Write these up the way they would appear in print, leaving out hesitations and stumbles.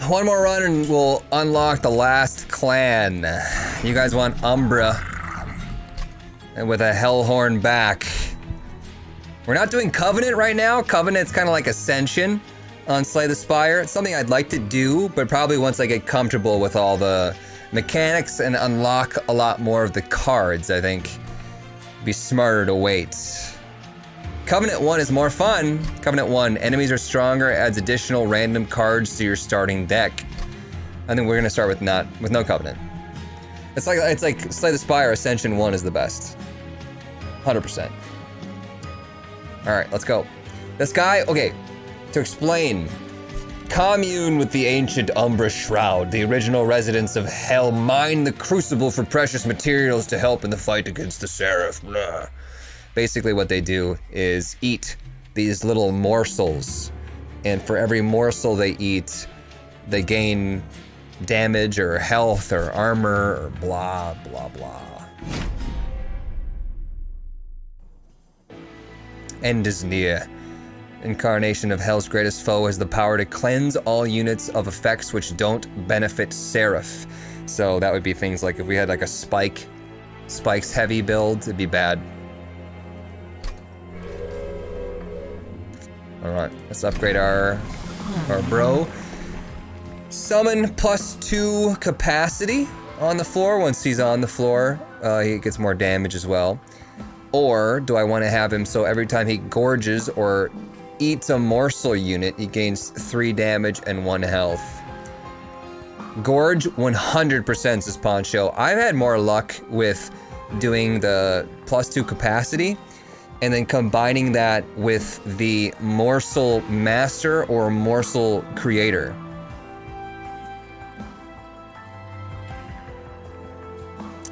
One more run and we'll unlock the last clan. You guys want Umbra. And with a Hellhorn back. We're not doing Covenant right now. Covenant's kind of like Ascension on Slay the Spire. It's something I'd like to do, but probably once I get comfortable with all the mechanics and unlock a lot more of the cards, I think it'd be smarter to wait. Covenant 1 is more fun. Covenant 1, enemies are stronger, adds additional random cards to your starting deck. I think we're gonna start with no Covenant. It's like Slay the Spire Ascension 1 is the best. 100%. Alright, let's go. This guy, okay, to explain. Commune with the ancient Umbra Shroud. The original residents of Hell mine the Crucible for precious materials to help in the fight against the Seraph. Blah. Basically what they do is eat these little morsels, and for every morsel they eat, they gain damage or health or armor or blah, blah, blah. End is near. Incarnation of Hell's greatest foe has the power to cleanse all units of effects which don't benefit Seraph. So that would be things like if we had like a spikes heavy build, it'd be bad. Alright, let's upgrade our bro. Summon +2 capacity on the floor. Once he's on the floor, he gets more damage as well. Or do I want to have him so every time he gorges or eats a morsel unit, he gains 3 damage and 1 health. Gorge 100% says Poncho. I've had more luck with doing the +2 capacity and then combining that with the morsel master or morsel creator.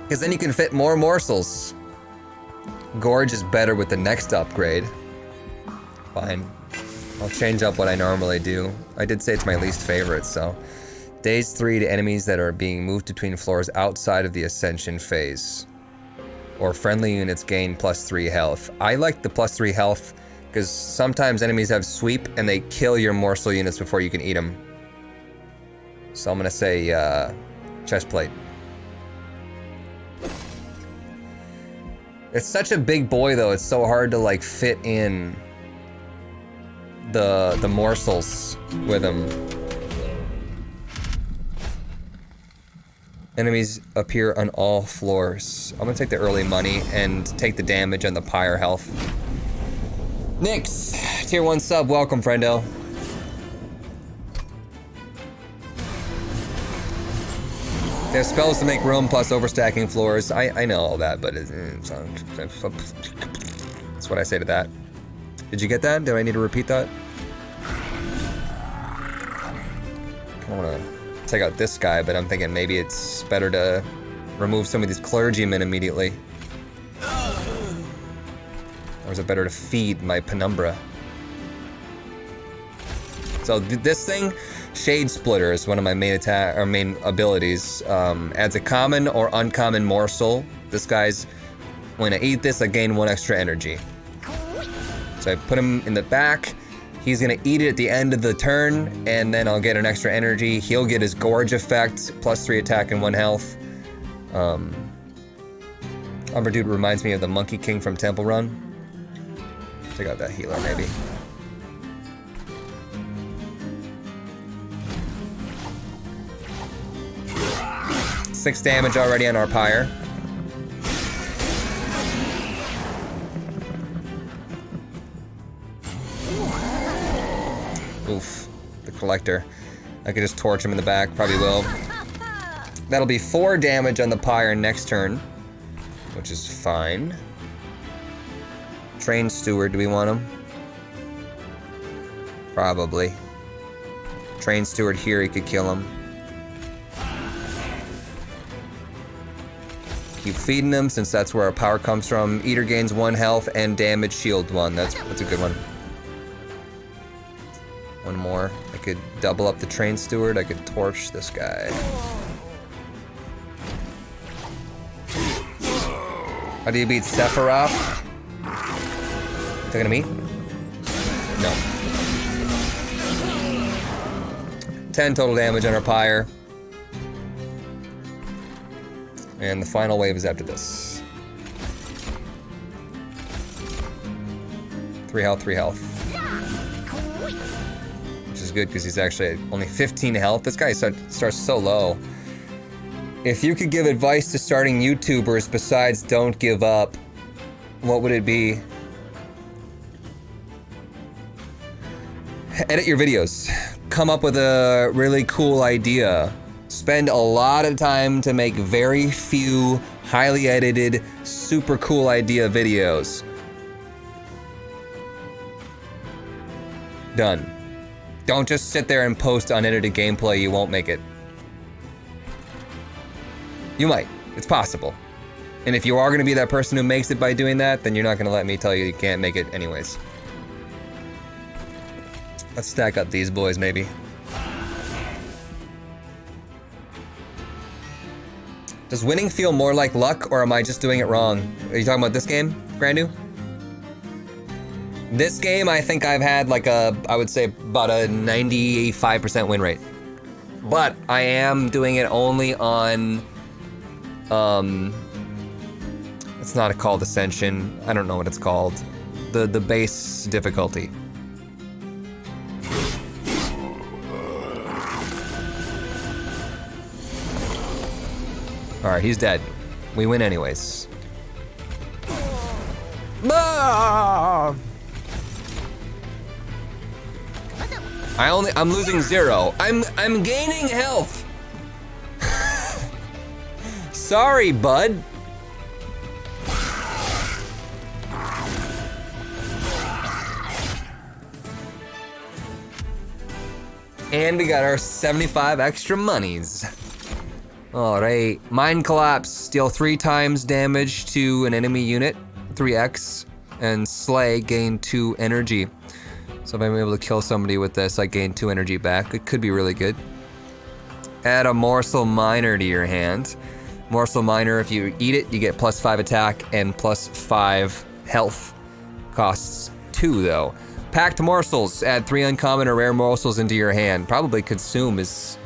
Because then you can fit more morsels. Gorge is better with the next upgrade. Fine. I'll change up what I normally do. I did say it's my least favorite, so. Daze 3 to enemies that are being moved between floors outside of the Ascension phase. Or friendly units gain +3 health. I like the +3 health because sometimes enemies have sweep and they kill your morsel units before you can eat them. So I'm gonna say chest plate. It's such a big boy though, it's so hard to like fit in the morsels with him. Enemies appear on all floors. I'm gonna take the early money and take the damage on the pyre health. Nyx, tier 1 sub, welcome friendo. There's spells to make room plus overstacking floors. I know all that, but that's what I say to that. Did you get that? Do I need to repeat that? I wanna take out this guy, but I'm thinking maybe it's better to remove some of these clergymen immediately. Or is it better to feed my penumbra? So this thing, Shade Splitter is one of my main main abilities. Adds a common or uncommon morsel. This guy's, when I eat this, I gain 1 extra energy. So I put him in the back. He's gonna eat it at the end of the turn, and then I'll get an extra energy. He'll get his Gorge effect, +3 attack and 1 health. Umbra Dude reminds me of the Monkey King from Temple Run. Check out that healer, maybe. Six damage already on our pyre. Oof, the collector. I could just torch him in the back, probably will. That'll be 4 damage on the pyre next turn, which is fine. Train Steward, do we want him? Probably. Train Steward here, he could kill him. Keep feeding him since that's where our power comes from. Eater gains 1 health and damage shield 1. That's a good one. One more. I could double up the Train Steward. I could torch this guy. How do you beat Sephiroth? Talking to me? No. 10 total damage on our pyre. And the final wave is after this. 3 health, 3 health. Which is good because he's actually only 15 health. This guy starts so low. If you could give advice to starting YouTubers besides don't give up, what would it be? Edit your videos. Come up with a really cool idea. Spend a lot of time to make very few highly edited, super cool idea videos. Done. Don't just sit there and post unedited gameplay, you won't make it. You might. It's possible. And if you are going to be that person who makes it by doing that, then you're not going to let me tell you you can't make it anyways. Let's stack up these boys, maybe. Does winning feel more like luck, or am I just doing it wrong? Are you talking about this game, Grandu? This game, I think I've had like I would say about a 95% win rate. But I am doing it only on, it's not called Ascension. I don't know what it's called. The base difficulty. Alright, he's dead. We win anyways. Ah! I'm losing 0. I'm gaining health. Sorry, bud. And we got our 75 extra monies. Alright, Mind Collapse, deal 3 times damage to an enemy unit, 3x, and Slay, gain 2 energy. So if I'm able to kill somebody with this, I gain 2 energy back. It could be really good. Add a Morsel Minor to your hand. Morsel Minor, if you eat it, you get +5 attack and +5 health. Costs 2 though. Packed Morsels, add 3 uncommon or rare morsels into your hand. Probably Consume is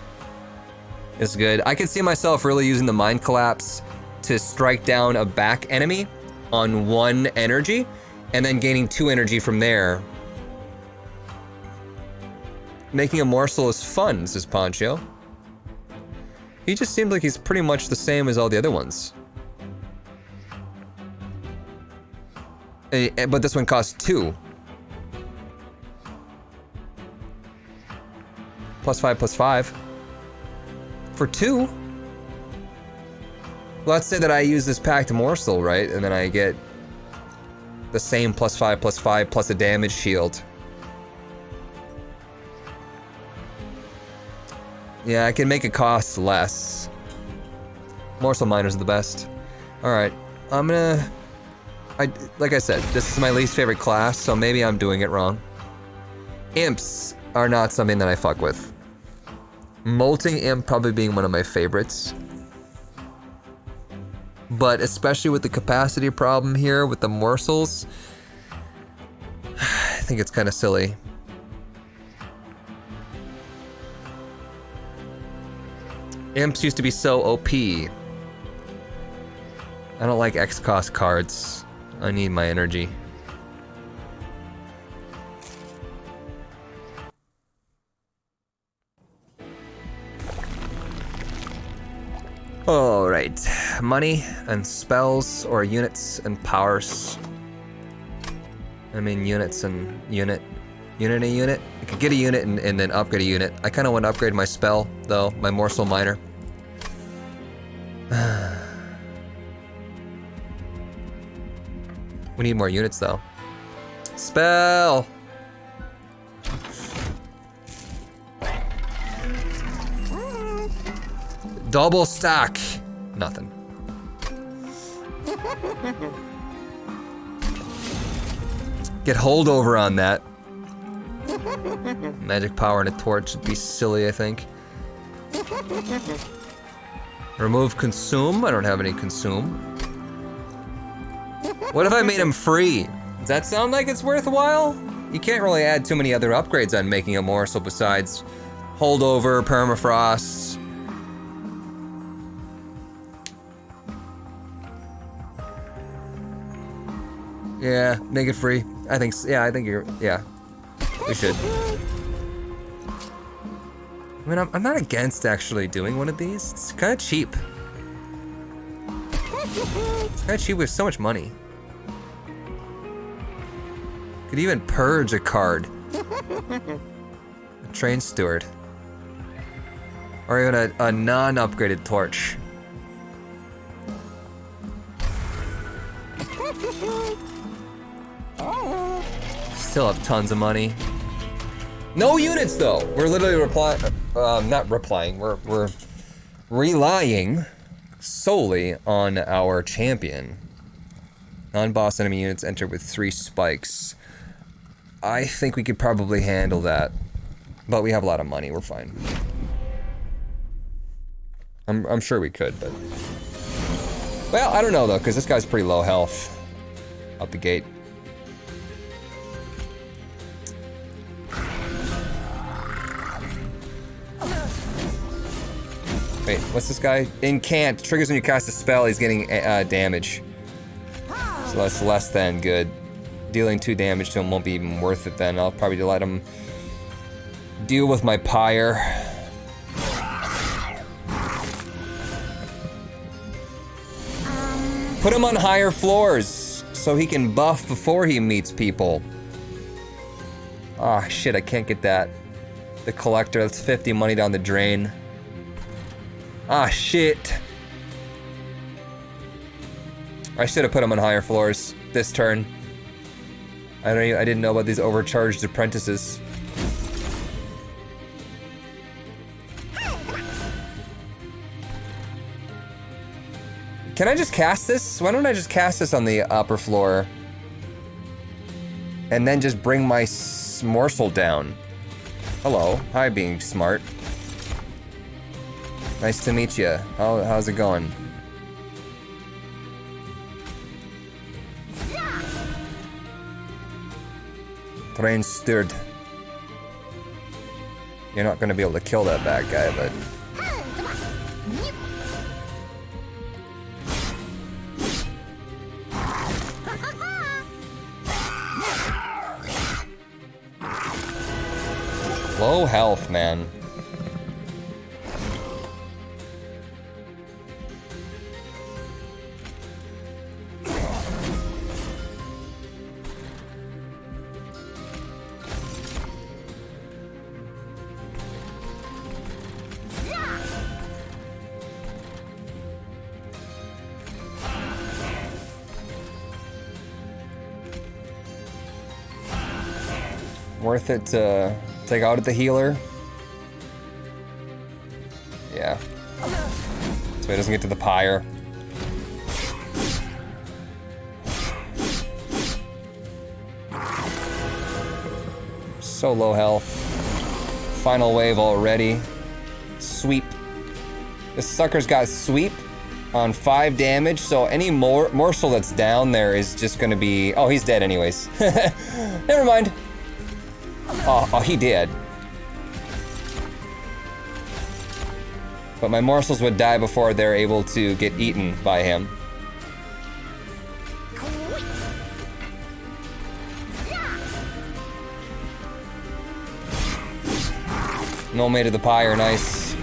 good. I could see myself really using the Mind Collapse to strike down a back enemy on 1 energy, and then gaining 2 energy from there. Making a morsel is fun, says Poncho. He just seems like he's pretty much the same as all the other ones. But this one costs 2. +5, +5. For 2? Let's say that I use this packed morsel, right? And then I get the same +5, +5, plus a damage shield. Yeah, I can make it cost less. Morsel Miner's the best. Alright, like I said, this is my least favorite class, so maybe I'm doing it wrong. Imps are not something that I fuck with. Molting Imp probably being one of my favorites. But especially with the capacity problem here with the morsels, I think it's kind of silly. Imps used to be so OP. I don't like X-cost cards. I need my energy. Alright, money and spells or units and powers. I mean units and unit. Unit and unit? I could get a unit and then upgrade a unit. I kind of want to upgrade my spell, though, my Morsel Miner. We need more units, though. Spell! Double stack! Nothing. Get holdover on that. Magic power and a torch would be silly, I think. Remove consume? I don't have any consume. What if I made him free? Does that sound like it's worthwhile? You can't really add too many other upgrades on making a morsel besides Holdover, permafrost. Yeah, make it free. I think, yeah, I think you're, yeah. We should. I mean, I'm not against actually doing one of these. It's kind of cheap. It's kind of cheap with so much money. Could even purge a card. A train steward. Or even a non-upgraded torch. Still have tons of money. No units though. We're literally not replying. We're relying solely on our champion. Non-boss enemy units enter with 3 spikes. I think we could probably handle that, but we have a lot of money. We're fine. I'm sure we could, but well, I don't know though, because this guy's pretty low health out the gate. Wait, what's this guy? Incant. Triggers when you cast a spell, he's getting damage. So that's less than good. Dealing 2 damage to him won't be even worth it then. I'll probably let him deal with my pyre. Put him on higher floors so he can buff before he meets people. Ah, shit, I can't get that. The collector, that's 50 money down the drain. Ah, shit. I should have put him on higher floors this turn. I didn't know about these overcharged apprentices. Can I just cast this? Why don't I just cast this on the upper floor? And then just bring my morsel down. Hello. Hi, being smart. Nice to meet you. How's it going? Train steward. You're not gonna be able to kill that bad guy, but... Low health, man. Worth it to take out at the healer? Yeah. So he doesn't get to the pyre. So low health. Final wave already. Sweep. This sucker's got sweep on 5 damage, so any morsel that's down there is just gonna be... Oh, he's dead anyways. Never mind. Oh, he did. But my morsels would die before they're able to get eaten by him. No made of the pyre, nice.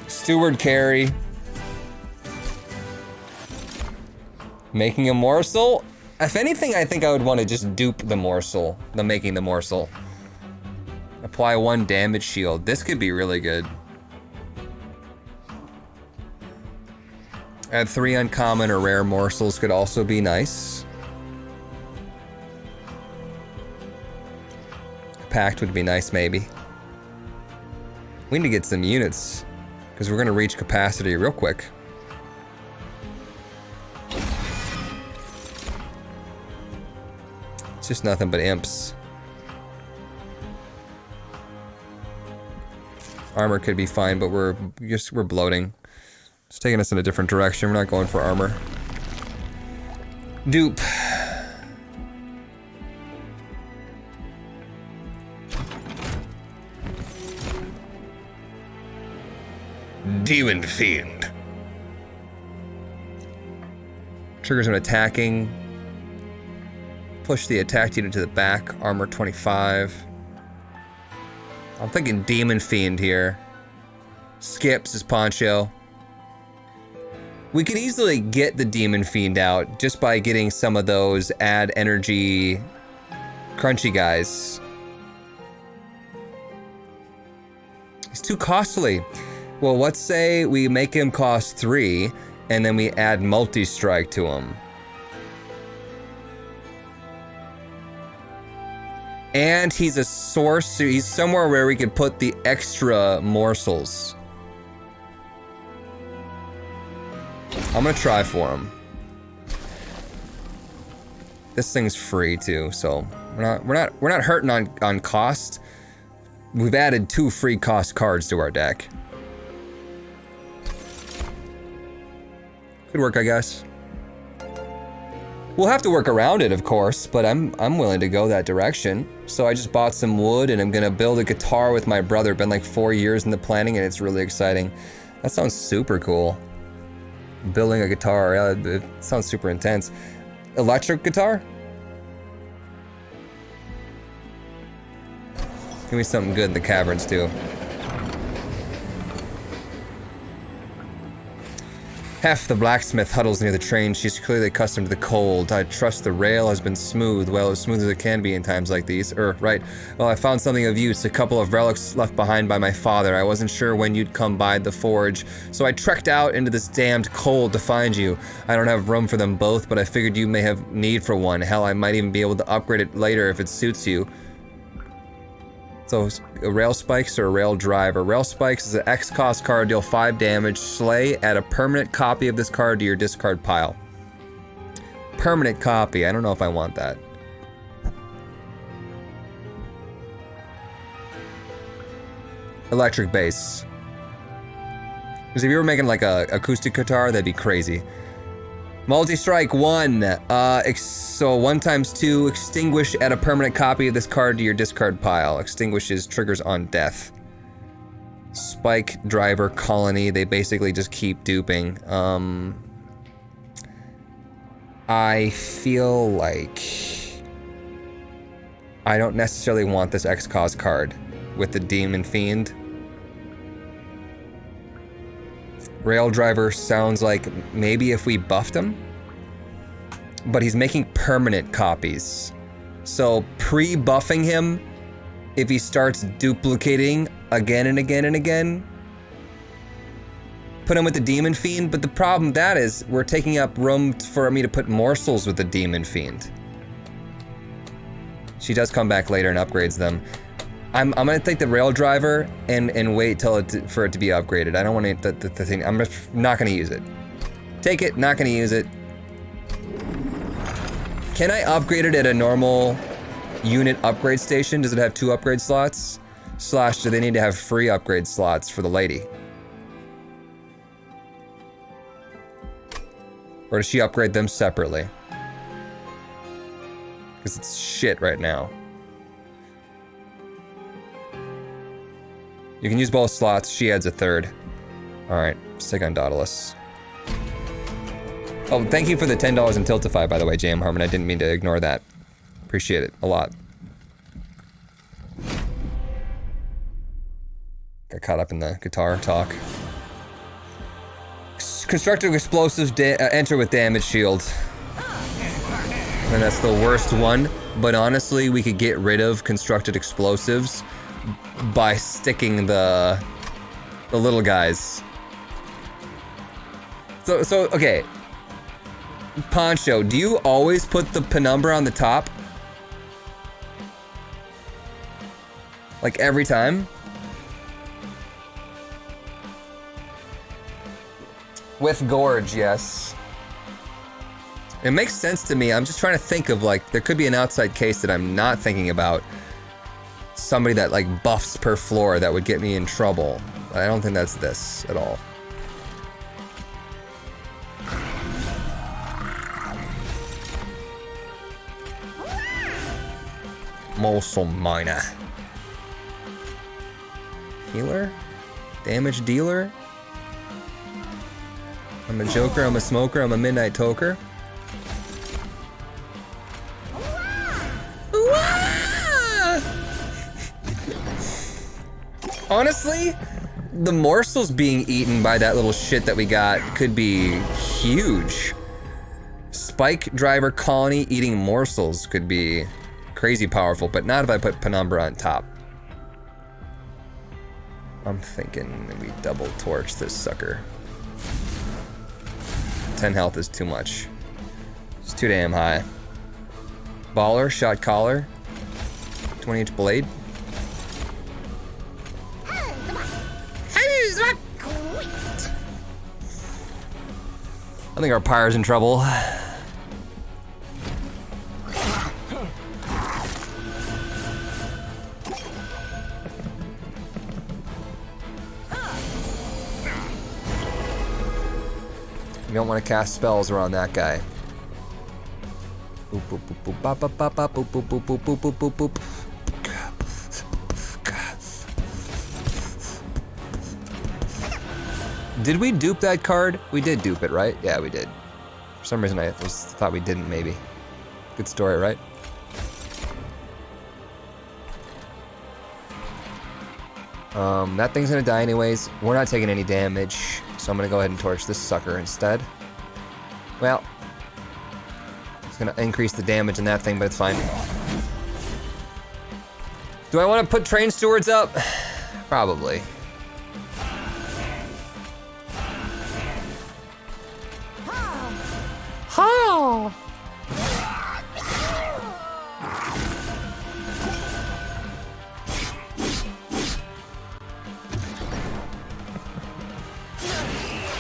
Steward carry. Making a morsel? If anything, I think I would want to just dupe the morsel, making the morsel. Apply 1 damage shield. This could be really good. Add 3 uncommon or rare morsels could also be nice. Pact would be nice, maybe. We need to get some units, because we're going to reach capacity real quick. It's just nothing but imps. Armor could be fine, but we're bloating. It's taking us in a different direction. We're not going for armor. Dupe. Demon Fiend. Triggers when attacking. Push the attack unit to the back. Armor 25. I'm thinking Demon Fiend here. Skips his poncho. We could easily get the Demon Fiend out just by getting some of those add energy crunchy guys. It's too costly. Well, let's say we make him cost 3 and then we add multi-strike to him. And he's a source, he's somewhere where we could put the extra morsels. I'm gonna try for him. This thing's free too, so we're not hurting on cost. We've added 2 free cost cards to our deck. Could work, I guess. We'll have to work around it, of course, but I'm willing to go that direction. So I just bought some wood and I'm gonna build a guitar with my brother. Been like 4 years in the planning and it's really exciting. That sounds super cool. Building a guitar, it sounds super intense. Electric guitar? Give me something good in the caverns too. Hef, the blacksmith, huddles near the train. She's clearly accustomed to the cold. I trust the rail has been smooth. Well, as smooth as it can be in times like these. Right. Well, I found something of use. A couple of relics left behind by my father. I wasn't sure when you'd come by the forge, so I trekked out into this damned cold to find you. I don't have room for them both, but I figured you may have need for one. Hell, I might even be able to upgrade it later if it suits you. So, a rail spikes or a rail driver. Rail spikes is an X cost card, deal 5 damage. Slay, add a permanent copy of this card to your discard pile. Permanent copy, I don't know if I want that. Electric bass. Because if you were making like a acoustic guitar, that'd be crazy. Multi-strike 1, so 1 times 2, extinguish, add a permanent copy of this card to your discard pile. Extinguishes triggers on death. Spike, driver, colony, they basically just keep duping. I feel like I don't necessarily want this X-Cause card with the Demon Fiend. Rail driver sounds like maybe if we buffed him, but he's making permanent copies. So pre-buffing him, if he starts duplicating again and again and again, put him with the Demon Fiend. But the problem with that is we're taking up room for me to put morsels with the Demon Fiend. She does come back later and upgrades them. I'm gonna take the rail driver and wait till for it to be upgraded. I don't want the thing. I'm just not gonna use it. Take it, not gonna use it. Can I upgrade it at a normal unit upgrade station? Does it have 2 upgrade slots? Slash, do they need to have free upgrade slots for the lady? Or does she upgrade them separately? Because it's shit right now. You can use both slots. She adds a 3rd. Alright, let's take on Daedalus. Oh, thank you for the $10 in Tiltify, by the way, JM Harmon. I didn't mean to ignore that. Appreciate it a lot. Got caught up in the guitar talk. Constructive explosives enter with damage shield. And that's the worst one. But honestly, we could get rid of constructed explosives by sticking the little guys. So okay. Poncho, do you always put the penumbra on the top? Like every time? With Gorge, yes. It makes sense to me. I'm just trying to think of like, there could be an outside case that I'm not thinking about. Somebody that like buffs per floor that would get me in trouble. I don't think that's this at all. Morsel Miner. Healer? Damage dealer? I'm a joker, I'm a smoker, I'm a midnight toker. Honestly, the morsels being eaten by that little shit that we got could be huge. Spike driver colony eating morsels could be crazy powerful, but not if I put Penumbra on top. I'm thinking we double torch this sucker. 10 health is too much. It's too damn high. Baller, shot collar. 20-inch blade. I think our pyre's in trouble. You don't want to cast spells around that guy. Boop, boop, boop, boop, bop, bop, bop, bop, boop, boop, boop, boop, boop, boop, boop, boop. Did we dupe that card? We did dupe it, right? Yeah, we did. For some reason, I just thought we didn't, maybe. Good story, right? That thing's gonna die anyways. We're not taking any damage, so I'm gonna go ahead and torch this sucker instead. Well, it's gonna increase the damage in that thing, but it's fine. Do I want to put train stewards up? Probably. Oh.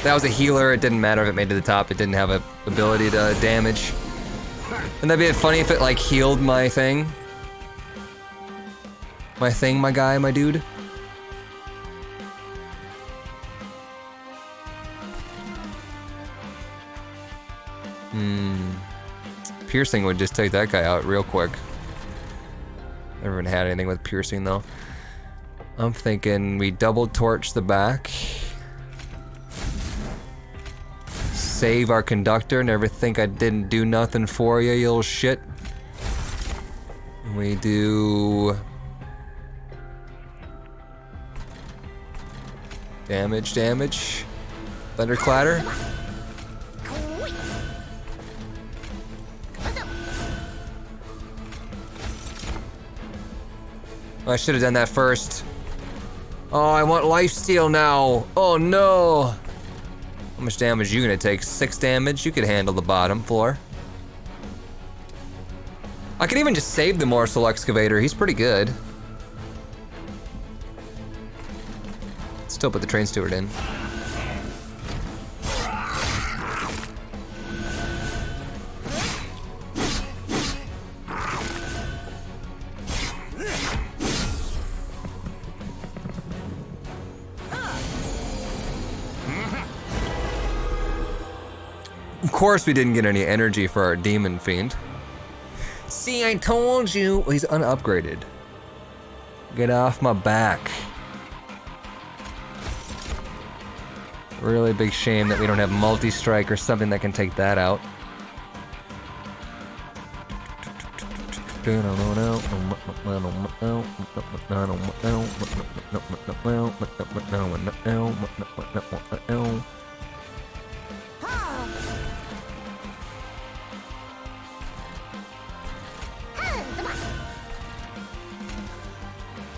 That was a healer. It didn't matter if it made it to the top. It didn't have a ability to damage. Wouldn't that be funny if it like healed my thing? My guy, my dude. Piercing would just take that guy out real quick. Never even had anything with piercing though. I'm thinking we double torch the back. Save our conductor. Never think I didn't do nothing for you, you little shit. We do... damage. Thunderclatter. I should have done that first. Oh, I want lifesteal now. Oh no. How much damage are you gonna take? 6 damage? You could handle the bottom floor. I could even just save the morsel excavator. He's pretty good. Still put the train steward in. Of course we didn't get any energy for our demon fiend. See, I told you. He's unupgraded. Get off my back. Really big shame that we don't have multi-strike or something that can take that out.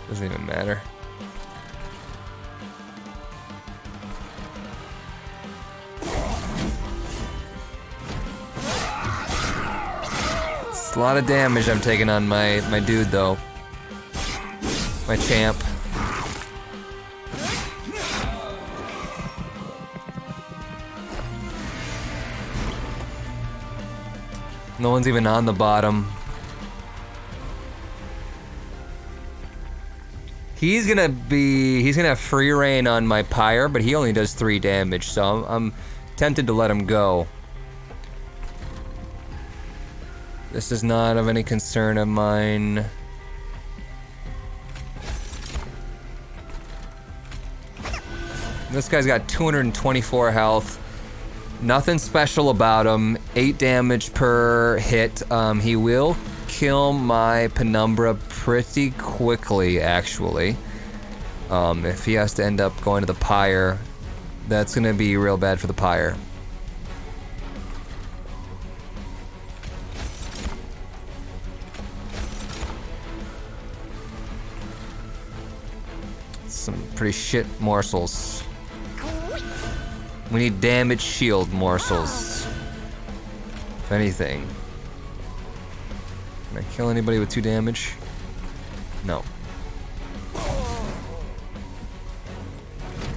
Doesn't even matter. It's a lot of damage I'm taking on my dude though. My champ. No one's even on the bottom. He's gonna have free reign on my pyre, but he only does 3 damage, so I'm tempted to let him go. This is not of any concern of mine. This guy's got 224 health. Nothing special about him. 8 damage per hit. He will kill my Penumbra pretty quickly, actually. If he has to end up going to the Pyre, that's gonna be real bad for the Pyre. Some pretty shit morsels. We need damage shield morsels. If anything. Can I kill anybody with 2 damage? No.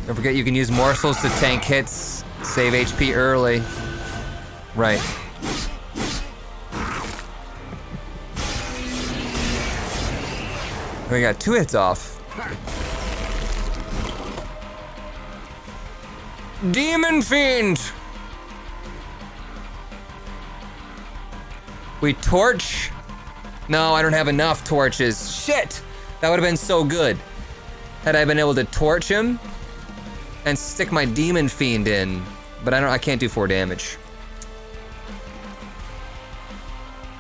Don't forget you can use morsels to tank hits, save HP early. Right. We got 2 hits off. Demon Fiend! We torch? No, I don't have enough torches. Shit! That would have been so good. Had I been able to torch him and stick my Demon Fiend in. But I can't do 4 damage.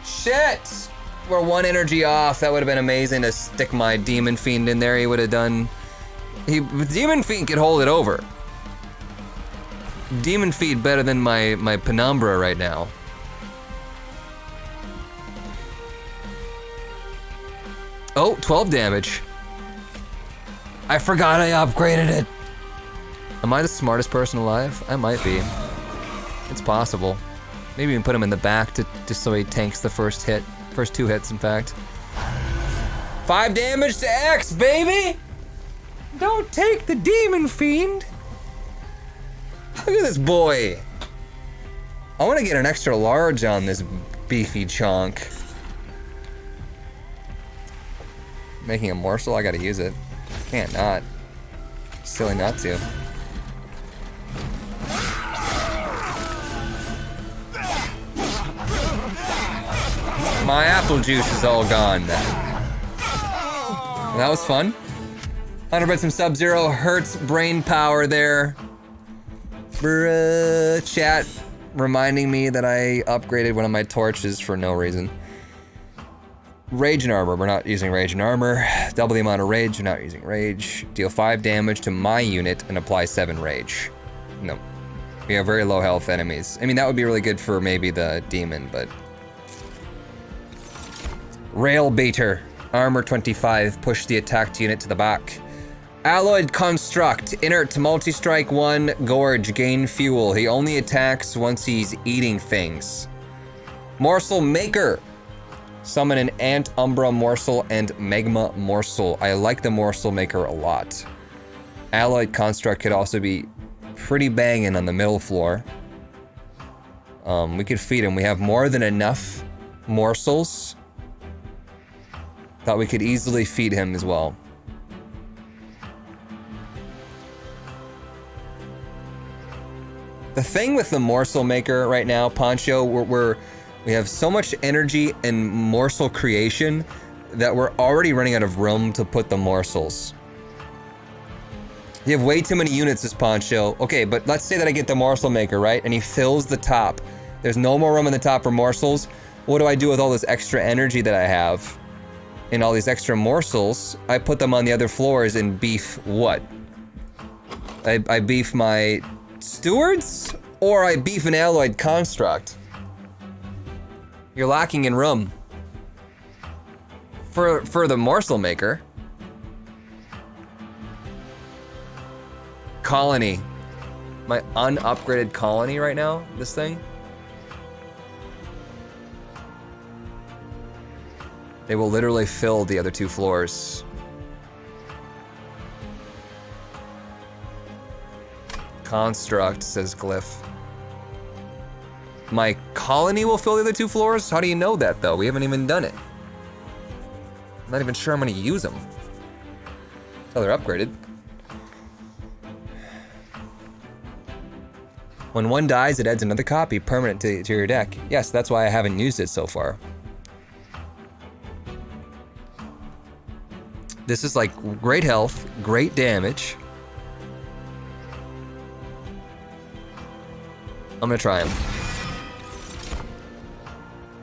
Shit! We're 1 energy off. That would have been amazing to stick my Demon Fiend in there. He would have done... Demon Fiend could hold it over. Demon Fiend better than my Penumbra right now. Oh, 12 damage. I forgot I upgraded it. Am I the smartest person alive? I might be. It's possible. Maybe even put him in the back just so he tanks the first hit. First 2 hits, in fact. 5 damage to X, baby! Don't take the Demon Fiend. Look at this boy. I want to get an extra large on this beefy chunk. Making a morsel, I gotta use it. Can't not. Silly not to. My apple juice is all gone. That was fun. 100 bits from Sub-Zero Hertz brain power there. Chat reminding me that I upgraded one of my torches for no reason. Rage and Armor, we're not using Rage and Armor. Double the amount of Rage, we're not using Rage. Deal 5 damage to my unit and apply 7 Rage. No. We have very low health enemies. I mean, that would be really good for maybe the demon, but... Rail Baiter, Armor 25, push the attacked unit to the back. Alloyed Construct, inert to multi-strike 1, Gorge, gain fuel. He only attacks once he's eating things. Morsel Maker, summon an Ant, Umbra Morsel, and Magma Morsel. I like the Morsel Maker a lot. Alloyed Construct could also be pretty banging on the middle floor. We could feed him. We have more than enough morsels. Thought we could easily feed him as well. The thing with the morsel maker right now, Poncho, we have so much energy and morsel creation that we're already running out of room to put the morsels. You have way too many units as Poncho. Okay, but let's say that I get the morsel maker, right? And he fills the top. There's no more room in the top for morsels. What do I do with all this extra energy that I have? And all these extra morsels, I put them on the other floors and beef what? I beef my stewards? Or I beef an alloyed construct? You're lacking in room. For the morsel maker. Colony. My unupgraded colony right now, this thing. They will literally fill the other 2 floors. Construct, says Glyph. My colony will fill the other 2 floors? How do you know that, though? We haven't even done it. I'm not even sure I'm gonna use them. Oh, they're upgraded. When one dies, it adds another copy permanent to your deck. Yes, that's why I haven't used it so far. This is like great health, great damage. I'm gonna try him.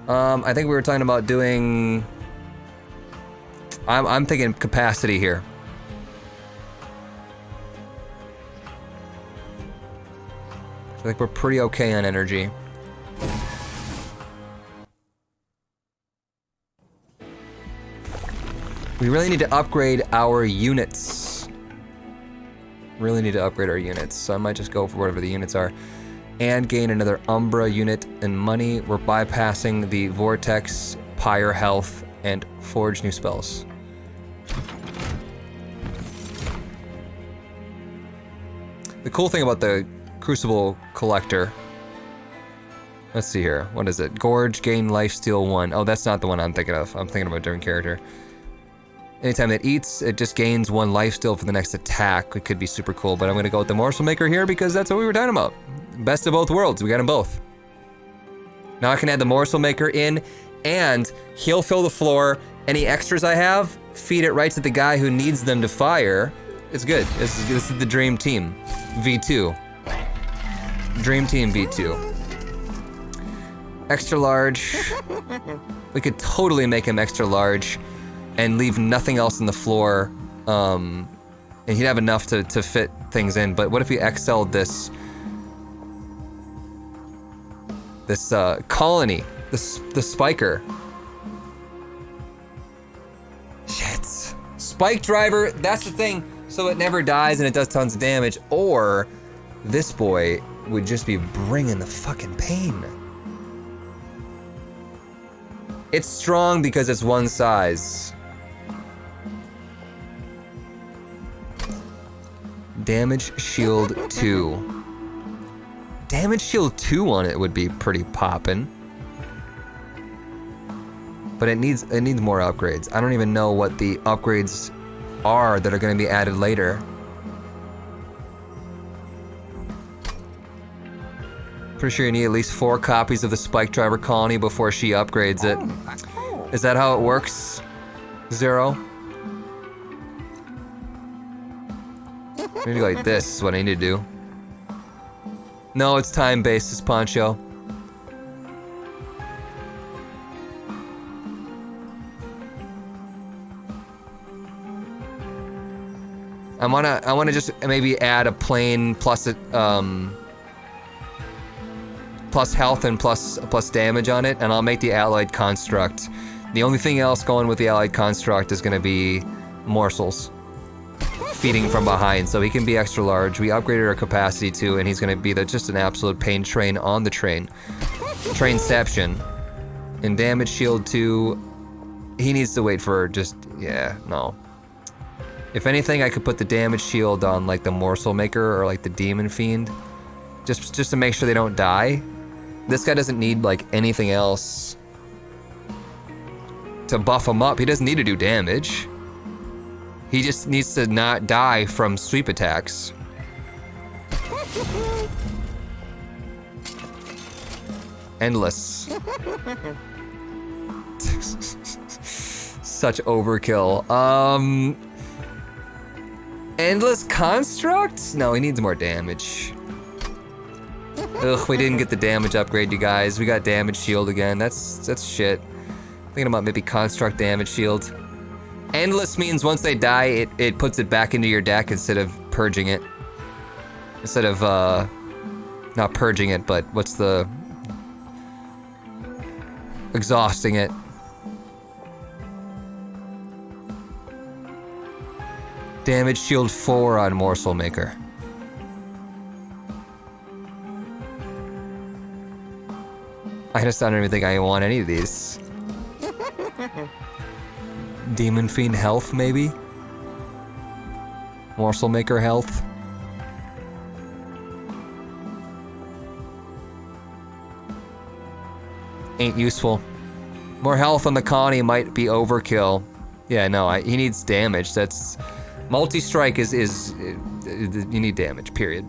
I think we were talking about doing... I'm thinking capacity here. I think we're pretty okay on energy. We really need to upgrade our units. Really need to upgrade our units, so I might just go for whatever the units are. And gain another Umbra unit and money. We're bypassing the Vortex, Pyre Health, and Forge new spells. The cool thing about the Crucible Collector... Let's see here. What is it? Gorge, gain lifesteal 1. Oh, that's not the one I'm thinking of. I'm thinking of a different character. Anytime it eats, it just gains 1 lifesteal for the next attack. It could be super cool, but I'm gonna go with the Morsel Maker here because that's what we were talking about. Best of both worlds. We got them both. Now I can add the Morsel Maker in, and he'll fill the floor. Any extras I have, feed it right to the guy who needs them to fire. It's good. This is the Dream Team. V2. Dream Team V2. Extra large. We could totally make him extra large and leave nothing else on the floor. And he'd have enough to fit things in. But what if we XL'd this colony, the spiker? Shit. Spike driver, that's the thing. So it never dies and it does tons of damage. Or this boy would just be bringing the fucking pain. It's strong because it's one size. Damage shield 2. Damage shield 2 on it would be pretty poppin'. But it needs more upgrades. I don't even know what the upgrades are that are going to be added later. Pretty sure you need at least 4 copies of the Spike Driver Colony before she upgrades it. Is that how it works, Zero? Maybe like this is what I need to do. No, it's time-based, it's Poncho. I wanna just maybe add a plain plus it plus health and plus damage on it, and I'll make the allied construct. The only thing else going with the allied construct is gonna be morsels. Feeding from behind, so he can be extra large. We upgraded our capacity too, and he's gonna be just an absolute pain train on the train. Trainception. And damage shield 2, he needs to wait for yeah, no. If anything, I could put the damage shield on like the Morsel Maker or like the Demon Fiend. Just to make sure they don't die. This guy doesn't need like anything else to buff him up. He doesn't need to do damage. He just needs to not die from sweep attacks. Endless. Such overkill. Endless construct? No, he needs more damage. Ugh, we didn't get the damage upgrade, you guys. We got damage shield again. That's shit. Thinking about maybe construct damage shield. Endless means once they die, it puts it back into your deck instead of purging it. Instead of, not purging it, but what's the... exhausting it. Damage shield 4 on Morsel Maker. I don't even think I want any of these. Demon Fiend health, maybe? Morsel Maker health? Ain't useful. More health on the colony might be overkill. Yeah, no, he needs damage. That's... Multi-strike is you need damage, period.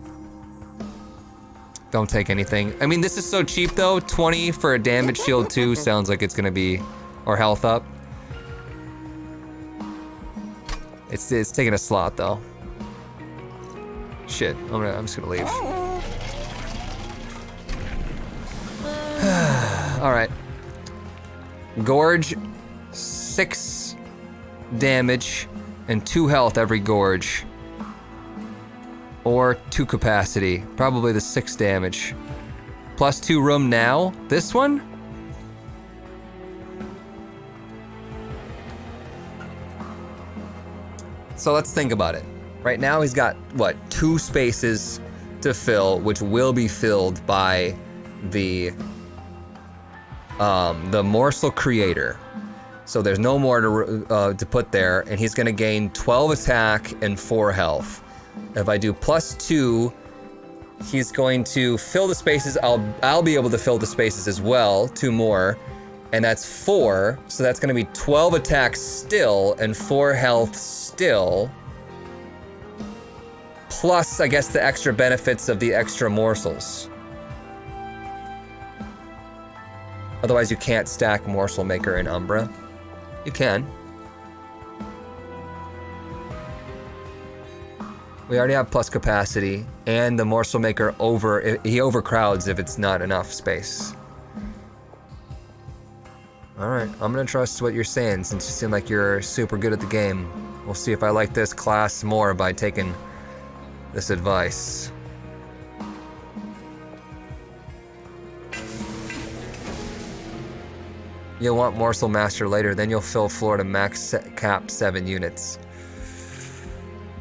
Don't take anything. I mean, this is so cheap though. 20 for a damage shield 2 sounds like it's gonna be... or health up. It's taking a slot though. Shit, I'm just gonna leave. Alright. Gorge, 6 damage and 2 health every gorge. Or 2 capacity. Probably the 6 damage. Plus 2 room now. This one? So let's think about it. Right now he's got, what, 2 spaces to fill, which will be filled by the morsel creator. So there's no more to put there, and he's gonna gain 12 attack and 4 health. If I do plus 2, he's going to fill the spaces. I'll be able to fill the spaces as well, 2 more, and that's 4. So that's gonna be 12 attacks still and 4 health still. Plus, I guess, the extra benefits of the extra morsels. Otherwise, you can't stack Morsel Maker in Umbra. You can. We already have plus capacity, and the Morsel Maker he overcrowds if it's not enough space. Alright, I'm gonna trust what you're saying since you seem like you're super good at the game. We'll see if I like this class more by taking this advice. You'll want Morsel Master later, then you'll fill floor to max cap 7 units.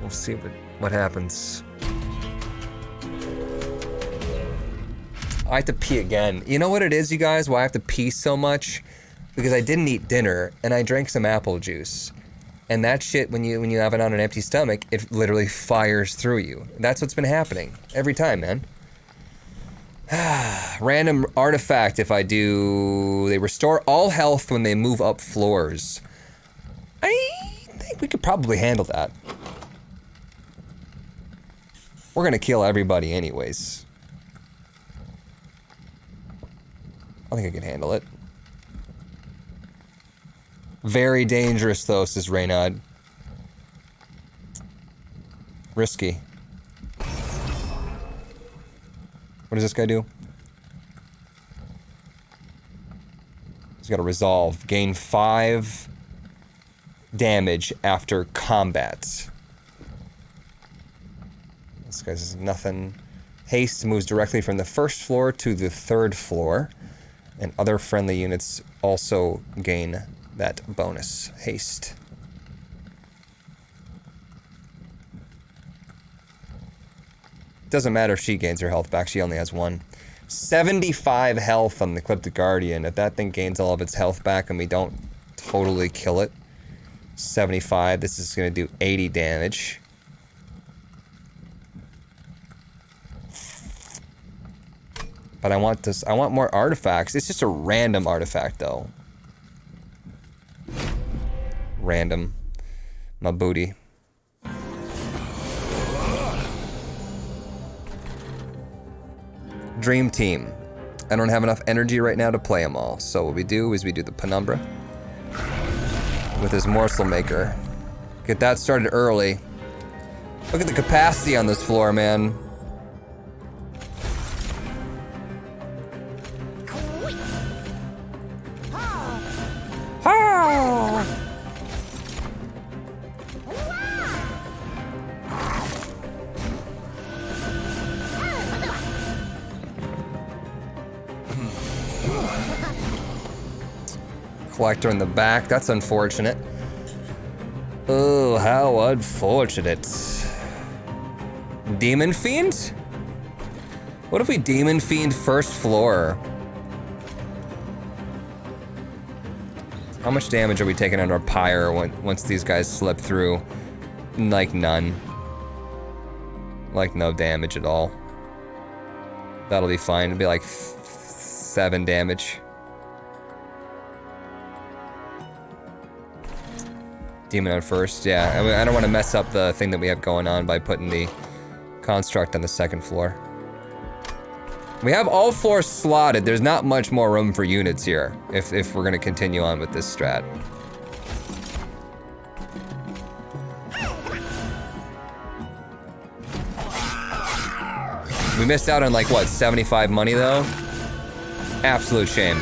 We'll see what happens. I have to pee again. You know what it is, you guys, why I have to pee so much? Because I didn't eat dinner, and I drank some apple juice. And that shit, when you have it on an empty stomach, it literally fires through you. That's what's been happening every time, man. Random artifact if I do... They restore all health when they move up floors. I think we could probably handle that. We're gonna kill everybody anyways. I think I can handle it. Very dangerous though, says Reynad. Risky. What does this guy do? He's got to resolve. Gain 5 damage after combat. This guy's nothing. Haste moves directly from the first floor to the 3rd floor. And other friendly units also gain that bonus. Haste. Doesn't matter if she gains her health back, she only has 1. 75 health on the Ecliptic Guardian. If that thing gains all of its health back and we don't totally kill it. 75, this is gonna do 80 damage. But I want more artifacts. It's just a random artifact though. Random. My booty. Dream Team. I don't have enough energy right now to play them all. So what we do is we do the Penumbra with his Morsel Maker. Get that started early. Look at the capacity on this floor, man. Collector in the back, that's unfortunate. Oh, how unfortunate. Demon Fiend? What if we Demon Fiend first floor? How much damage are we taking on our pyre once these guys slip through? Like none. Like no damage at all. That'll be fine. It'll be like 7 damage. Demon on first, yeah. I mean, I don't want to mess up the thing that we have going on by putting the construct on the 2nd floor. We have all 4 slotted. There's not much more room for units here if we're going to continue on with this strat. We missed out on like, what, 75 money though? Absolute shame.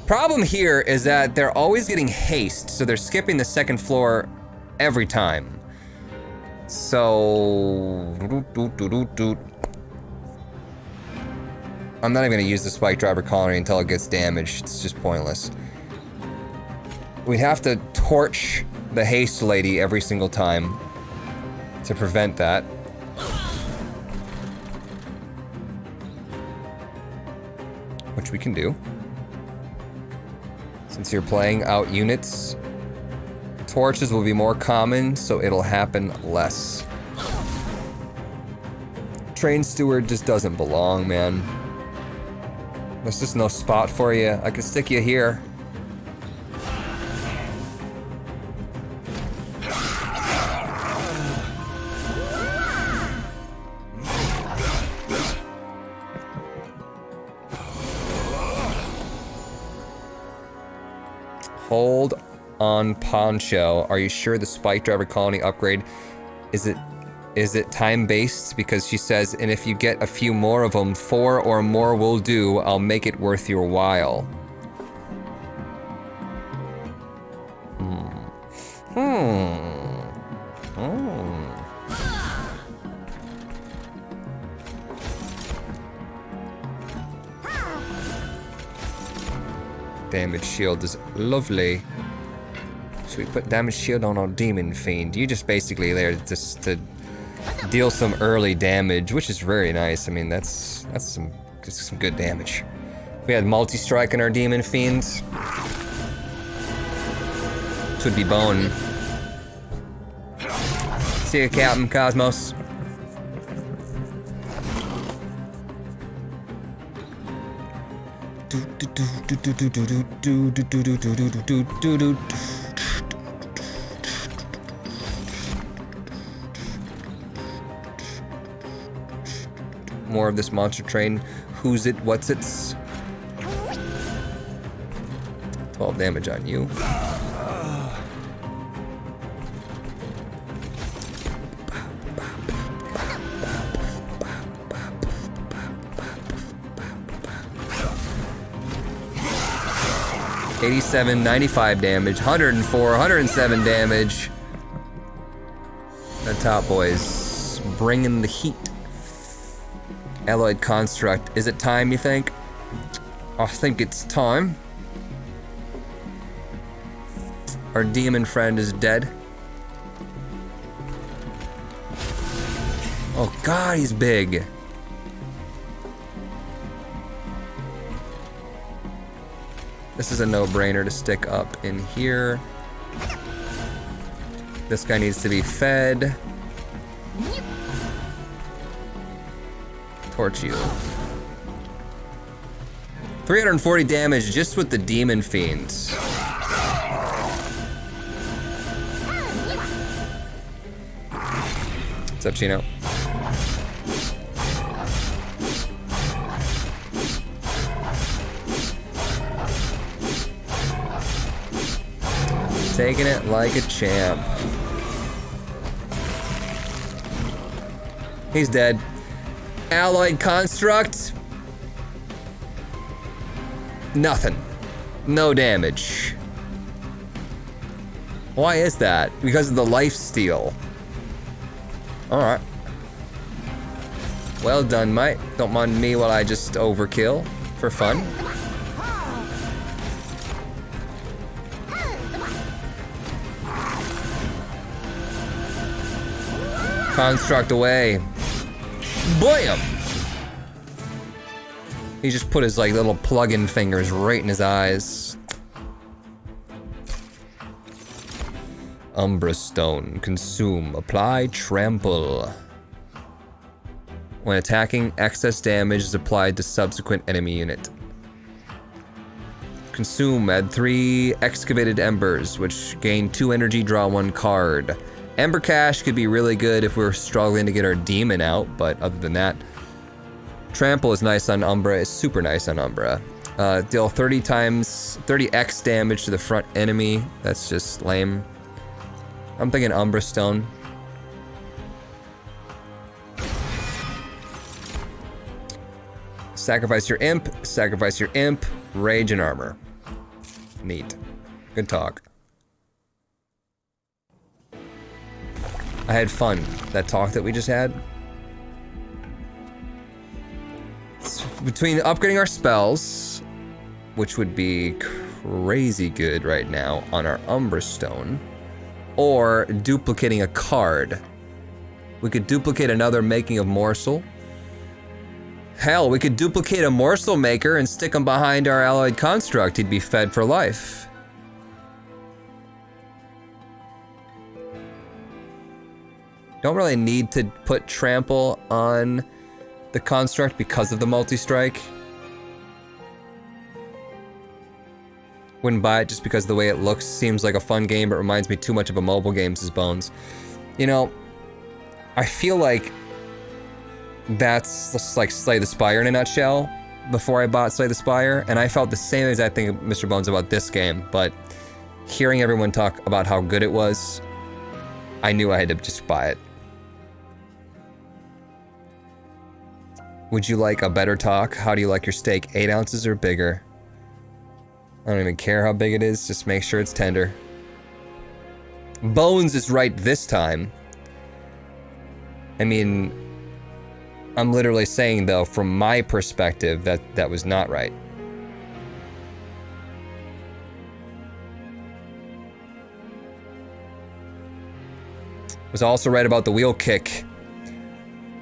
Problem here is that they're always getting haste, so they're skipping the second floor every time. So... I'm not even gonna use the spike driver colony until it gets damaged. It's just pointless. We have to torch the haste lady every single time to prevent that. Which we can do. Since you're playing out units, torches will be more common, so it'll happen less. Train steward just doesn't belong, man. There's just no spot for you. I could stick you here. Hold on, Poncho. Are you sure the spike driver colony upgrade is it time-based? Because she says, and if you get a few more of them, 4 or more will do, I'll make it worth your while. Damage shield is lovely. So we put damage shield on our demon fiend. You just basically there just to deal some early damage, which is very nice. I mean, that's some good damage. If we had multi-strike on our demon fiends, this would be bone. See you, Captain Cosmos. More of this monster train. Who's it? What's it? 12 damage on you. $87, 95 damage, 104, 107 damage. The top boys bringing the heat. Alloyed construct. Is it time, you think? I think it's time. Our demon friend is dead. Oh god, he's big. This is a no-brainer to stick up in here. This guy needs to be fed. Torch you. 340 damage just with the demon fiends. What's up, Chino? Taking it like a champ. He's dead. Alloyed construct. Nothing. No damage. Why is that? Because of the life steal. Alright. Well done, mate. Don't mind me while I just overkill for fun. Construct away. Blam! He just put his like little plug-in fingers right in his eyes. Umbra stone. Consume. Apply trample. When attacking, excess damage is applied to subsequent enemy unit. Consume. Add 3 excavated embers, which gain 2 energy, draw 1 card. Ember Cash could be really good if we're struggling to get our demon out, but other than that, Trample is nice on Umbra, is super nice on Umbra. Deal 30x damage to the front enemy. That's just lame. I'm thinking Umbra Stone. Sacrifice your imp, Rage and Armor. Neat. Good talk. I had fun. That talk that we just had. Between upgrading our spells, which would be crazy good right now on our Umbra Stone, or duplicating a card. We could duplicate another Making of Morsel. Hell, we could duplicate a Morsel Maker and stick him behind our Alloyed Construct. He'd be fed for life. Don't really need to put Trample on the Construct because of the multi-strike. Wouldn't buy it just because the way it looks seems like a fun game, but reminds me too much of a mobile game's Bones. You know, I feel like that's just like Slay the Spire in a nutshell before I bought Slay the Spire, and I felt the same exact thing, Mr. Bones, about this game, but hearing everyone talk about how good it was, I knew I had to just buy it. Would you like a better talk? How do you like your steak? 8 ounces or bigger? I don't even care how big it is, just make sure it's tender. Bones is right this time. I mean, I'm literally saying though, from my perspective, that was not right. Was also right about the wheel kick.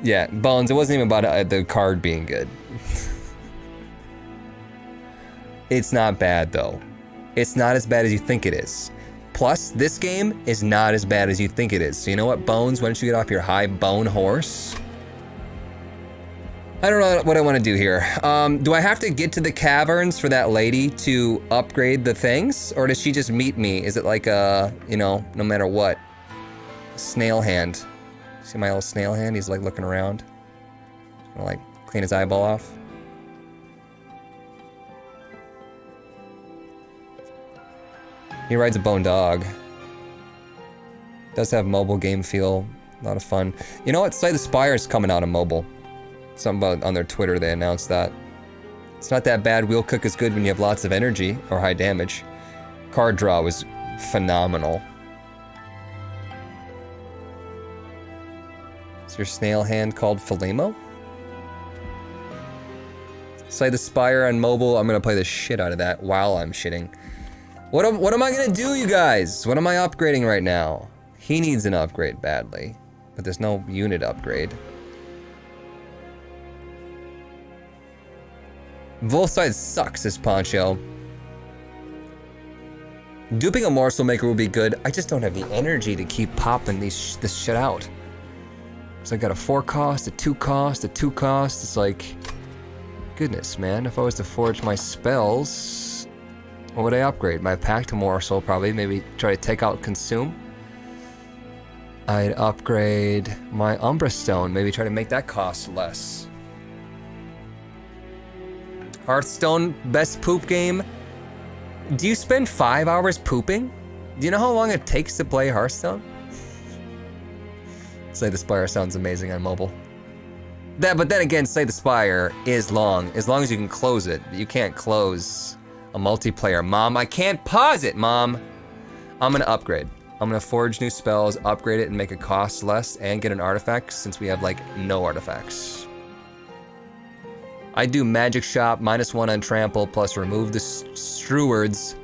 Yeah, Bones, it wasn't even about the card being good. It's not bad though. It's not as bad as you think it is. Plus, this game is not as bad as you think it is. So you know what, Bones, why don't you get off your high bone horse? I don't know what I want to do here. Do I have to get to the caverns for that lady to upgrade the things? Or does she just meet me? Is it like a, you know, no matter what? Snail hand. See my little snail hand? He's like looking around. Just gonna like clean his eyeball off. He rides a bone dog. Does have mobile game feel. A lot of fun. You know what? Slay the Spire is coming out on mobile. Something about on their Twitter they announced that. It's not that bad. Wheel Cook is good when you have lots of energy or high damage. Card draw was phenomenal. Is your snail hand called Philemo? Slay the Spire on mobile. I'm gonna play the shit out of that while I'm shitting. What am I gonna do, you guys? What am I upgrading right now? He needs an upgrade badly, but there's no unit upgrade. Volside sucks, says Poncho. Duping a Morsel Maker would be good. I just don't have the energy to keep popping this shit out. So I got a 4 cost, a 2 cost, a 2 cost. It's like, goodness, man. If I was to forge my spells, what would I upgrade? My Pact to Morsel, probably. Maybe try to take out Consume. I'd upgrade my Umbra Stone. Maybe try to make that cost less. Hearthstone, best poop game. Do you spend 5 hours pooping? Do you know how long it takes to play Hearthstone? Slay the Spire sounds amazing on mobile. But then again, Slay the Spire is long as you can close it. You can't close a multiplayer. Mom, I can't pause it, Mom. I'm gonna upgrade. I'm gonna forge new spells, upgrade it, and make it cost less, and get an artifact since we have like no artifacts. I do Magic Shop, -1 on Trample, plus remove the Strewards.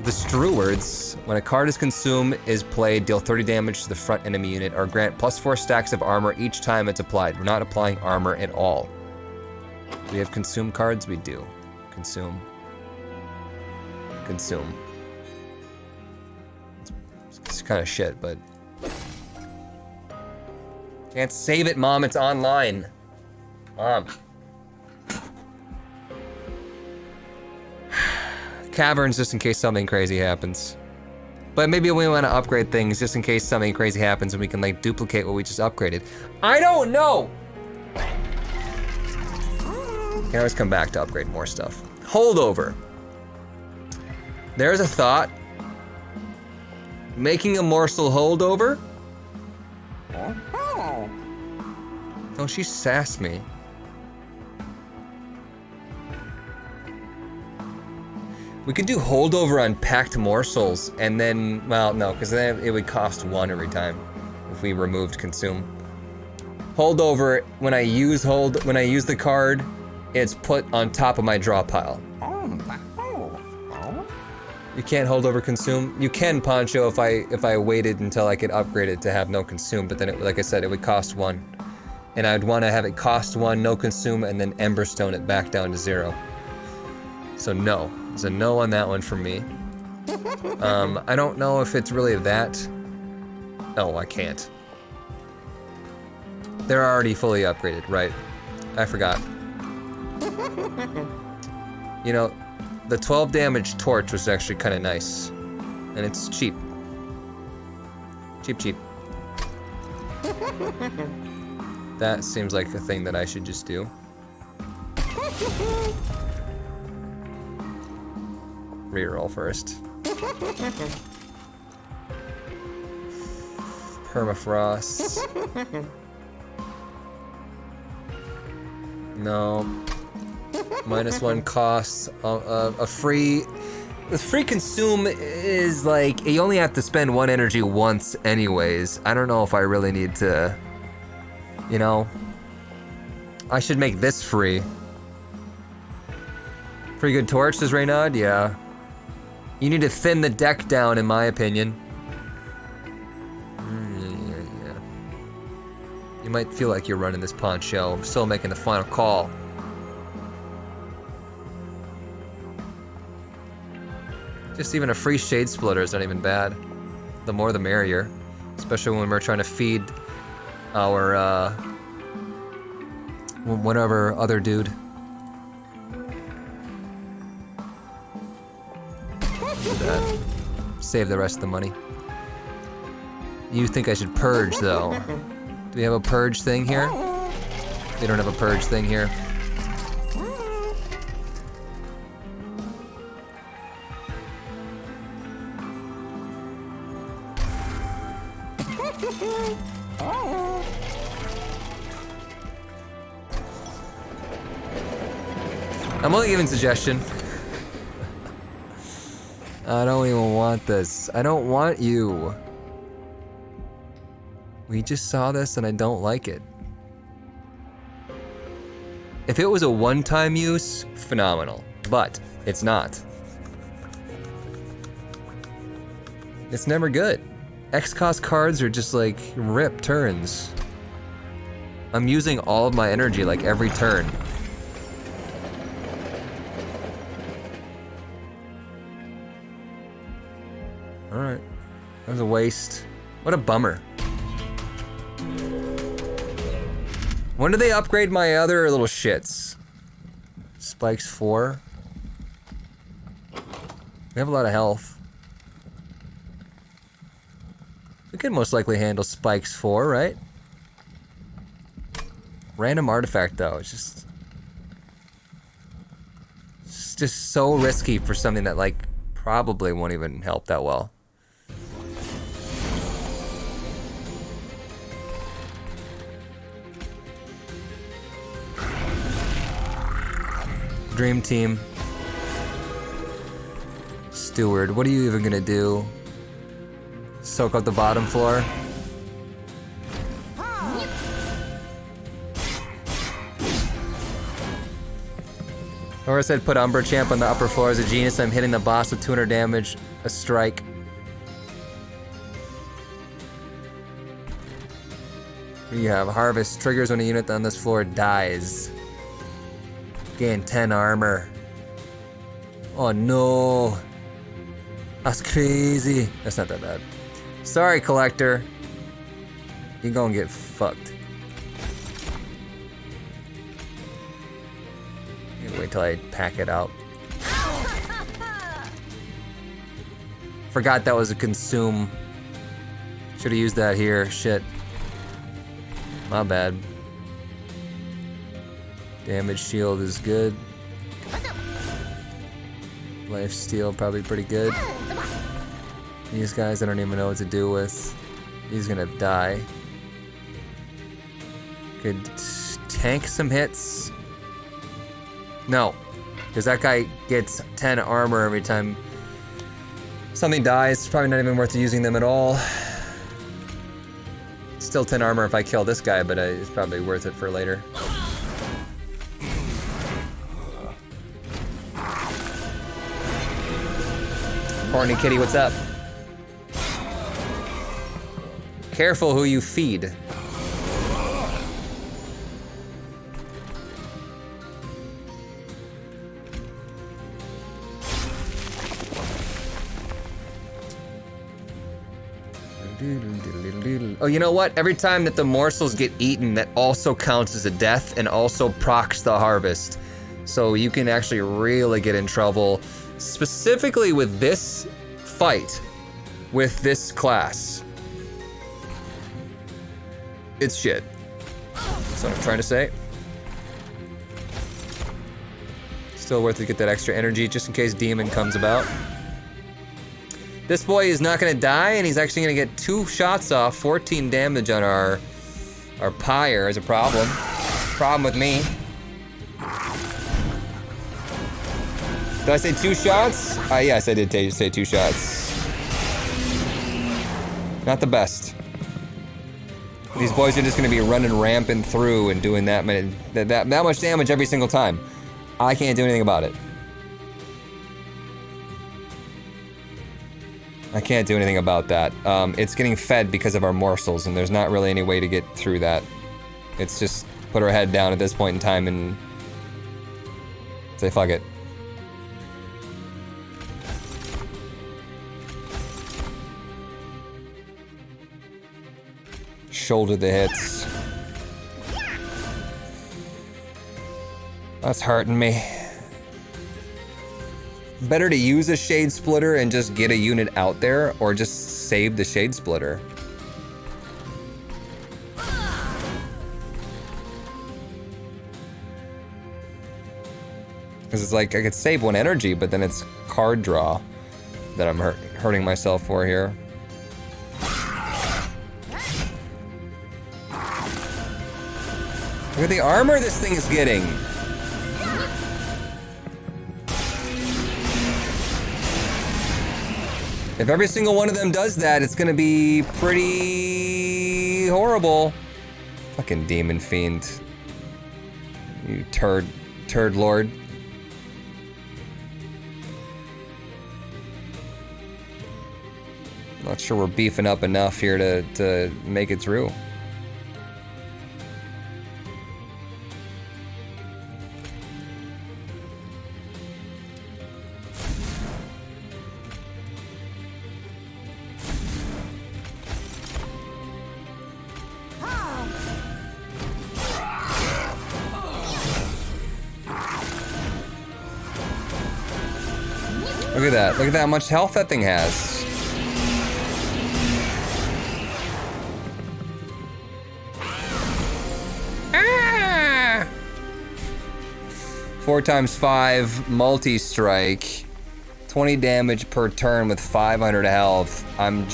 The Strewards, when a card is consumed, is played, deal 30 damage to the front enemy unit, or grant +4 stacks of armor each time it's applied. We're not applying armor at all. Do we have consume cards? We do. Consume. Consume. It's kind of shit, but... Can't save it, Mom, it's online. Mom. Caverns just in case something crazy happens. But maybe we want to upgrade things just in case something crazy happens and we can like duplicate what we just upgraded. I don't know! Can always come back to upgrade more stuff. Holdover. There's a thought. Making a morsel holdover? Oh, she sassed me. We could do holdover on packed morsels, and then, well, no, because then it would cost 1 every time if we removed consume. Holdover, when I use the card, it's put on top of my draw pile. You can't hold over consume. You can Poncho if I waited until I could upgrade it to have no consume, but then it, like I said, it would cost 1. And I'd want to have it cost 1, no consume, and then Emberstone it back down to 0. So no. There's a no on that one for me. I don't know if it's really that. Oh, I can't. They're already fully upgraded, right? I forgot. You know, the 12 damage torch was actually kind of nice. And it's cheap. Cheap. That seems like a thing that I should just do. Reroll first. Permafrost. No. -1 costs. A free... The free consume is like, you only have to spend 1 energy once anyways. I don't know if I really need to... You know? I should make this free. Pretty good torch, says Reynard? Yeah. You need to thin the deck down, in my opinion. Yeah. You might feel like you're running this Poncho. I'm still making the final call. Just even a free Shade Splitter is not even bad. The more the merrier. Especially when we're trying to feed our, whatever other dude. Do that. Save the rest of the money. You think I should purge, though? Do we have a purge thing here? We don't have a purge thing here. I'm only giving suggestion. I don't even want this. I don't want you. We just saw this and I don't like it. If it was a one-time use, phenomenal. But it's not. It's never good. X-cost cards are just like rip turns. I'm using all of my energy like every turn. Alright. That was a waste. What a bummer. When do they upgrade my other little shits? Spikes 4. We have a lot of health. We could most likely handle Spikes 4, right? Random artifact though, it's just so risky for something that like probably won't even help that well. Dream team. Steward, what are you even gonna do? Soak up the bottom floor? Or said put Umbra Champ on the upper floor as a genius. I'm hitting the boss with 200 damage, a strike. You have Harvest triggers when a unit on this floor dies. Gain 10 armor. Oh no. That's crazy. That's not that bad. Sorry, Collector. You're gonna get fucked. Wait till I pack it out. Forgot that was a consume. Should've used that here. Shit. My bad. Damage shield is good. Life steal probably pretty good. These guys I don't even know what to do with. He's gonna die. Could tank some hits. No. Because that guy gets 10 armor every time something dies. It's probably not even worth using them at all. Still 10 armor if I kill this guy, but it's probably worth it for later. Horny kitty, what's up? Careful who you feed. Oh, you know what? Every time that the morsels get eaten, that also counts as a death and also procs the harvest. So you can actually really get in trouble, specifically with this fight, with this class. It's shit. That's what I'm trying to say. Still worth it to get that extra energy just in case Demon comes about. This boy is not gonna die, and he's actually gonna get 2 shots off. 14 damage on our pyre is a problem. Problem with me. Did I say 2 shots? Yes, I did say 2 shots. Not the best. These boys are just gonna be running rampant through and doing that much damage every single time. I can't do anything about it. I can't do anything about that. It's getting fed because of our morsels, and there's not really any way to get through that. It's just put our head down at this point in time and say fuck it. Shoulder the hits. That's hurting me. Better to use a Shade Splitter and just get a unit out there, or just save the Shade Splitter. Because it's like, I could save 1 energy, but then it's card draw that I'm hurting myself for here. Look at the armor this thing is getting. If every single one of them does that, it's gonna be pretty horrible. Fucking Demon Fiend. You turd lord. Not sure we're beefing up enough here to make it through. Look at that. Look at how much health that thing has. Ah! 4 times 5 multi-strike. 20 damage per turn with 500 health. I'm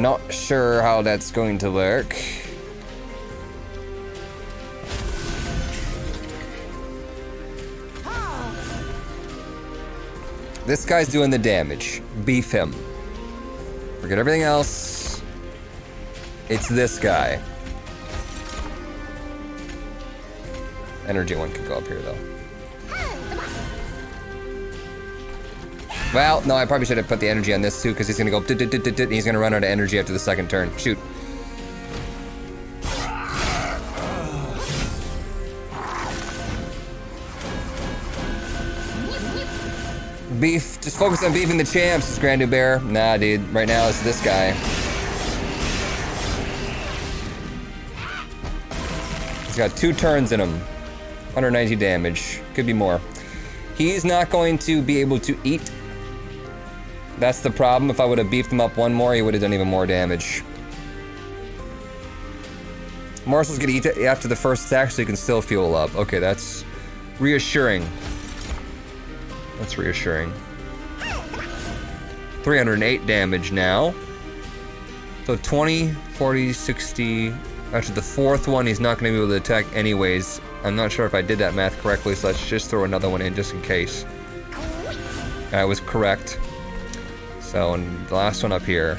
not sure how that's going to work. This guy's doing the damage. Beef him. Forget everything else. It's this guy. Energy 1 can go up here, though. Well, no, I probably should have put the energy on this, too, because he's gonna go and he's gonna run out of energy after the 2nd turn. Shoot. Beef, just focus on beefing the champs, Grand New Bear. Nah, dude, right now it's this guy. He's got 2 turns in him. 190 damage, could be more. He's not going to be able to eat. That's the problem. If I would have beefed him up 1 more, he would have done even more damage. Marcel's gonna eat after the first attack so he can still fuel up. Okay, that's reassuring. That's reassuring. 308 damage now. So 20, 40, 60. Actually, the 4th one he's not going to be able to attack anyways. I'm not sure if I did that math correctly, so let's just throw another one in just in case. I was correct. So, and the last one up here.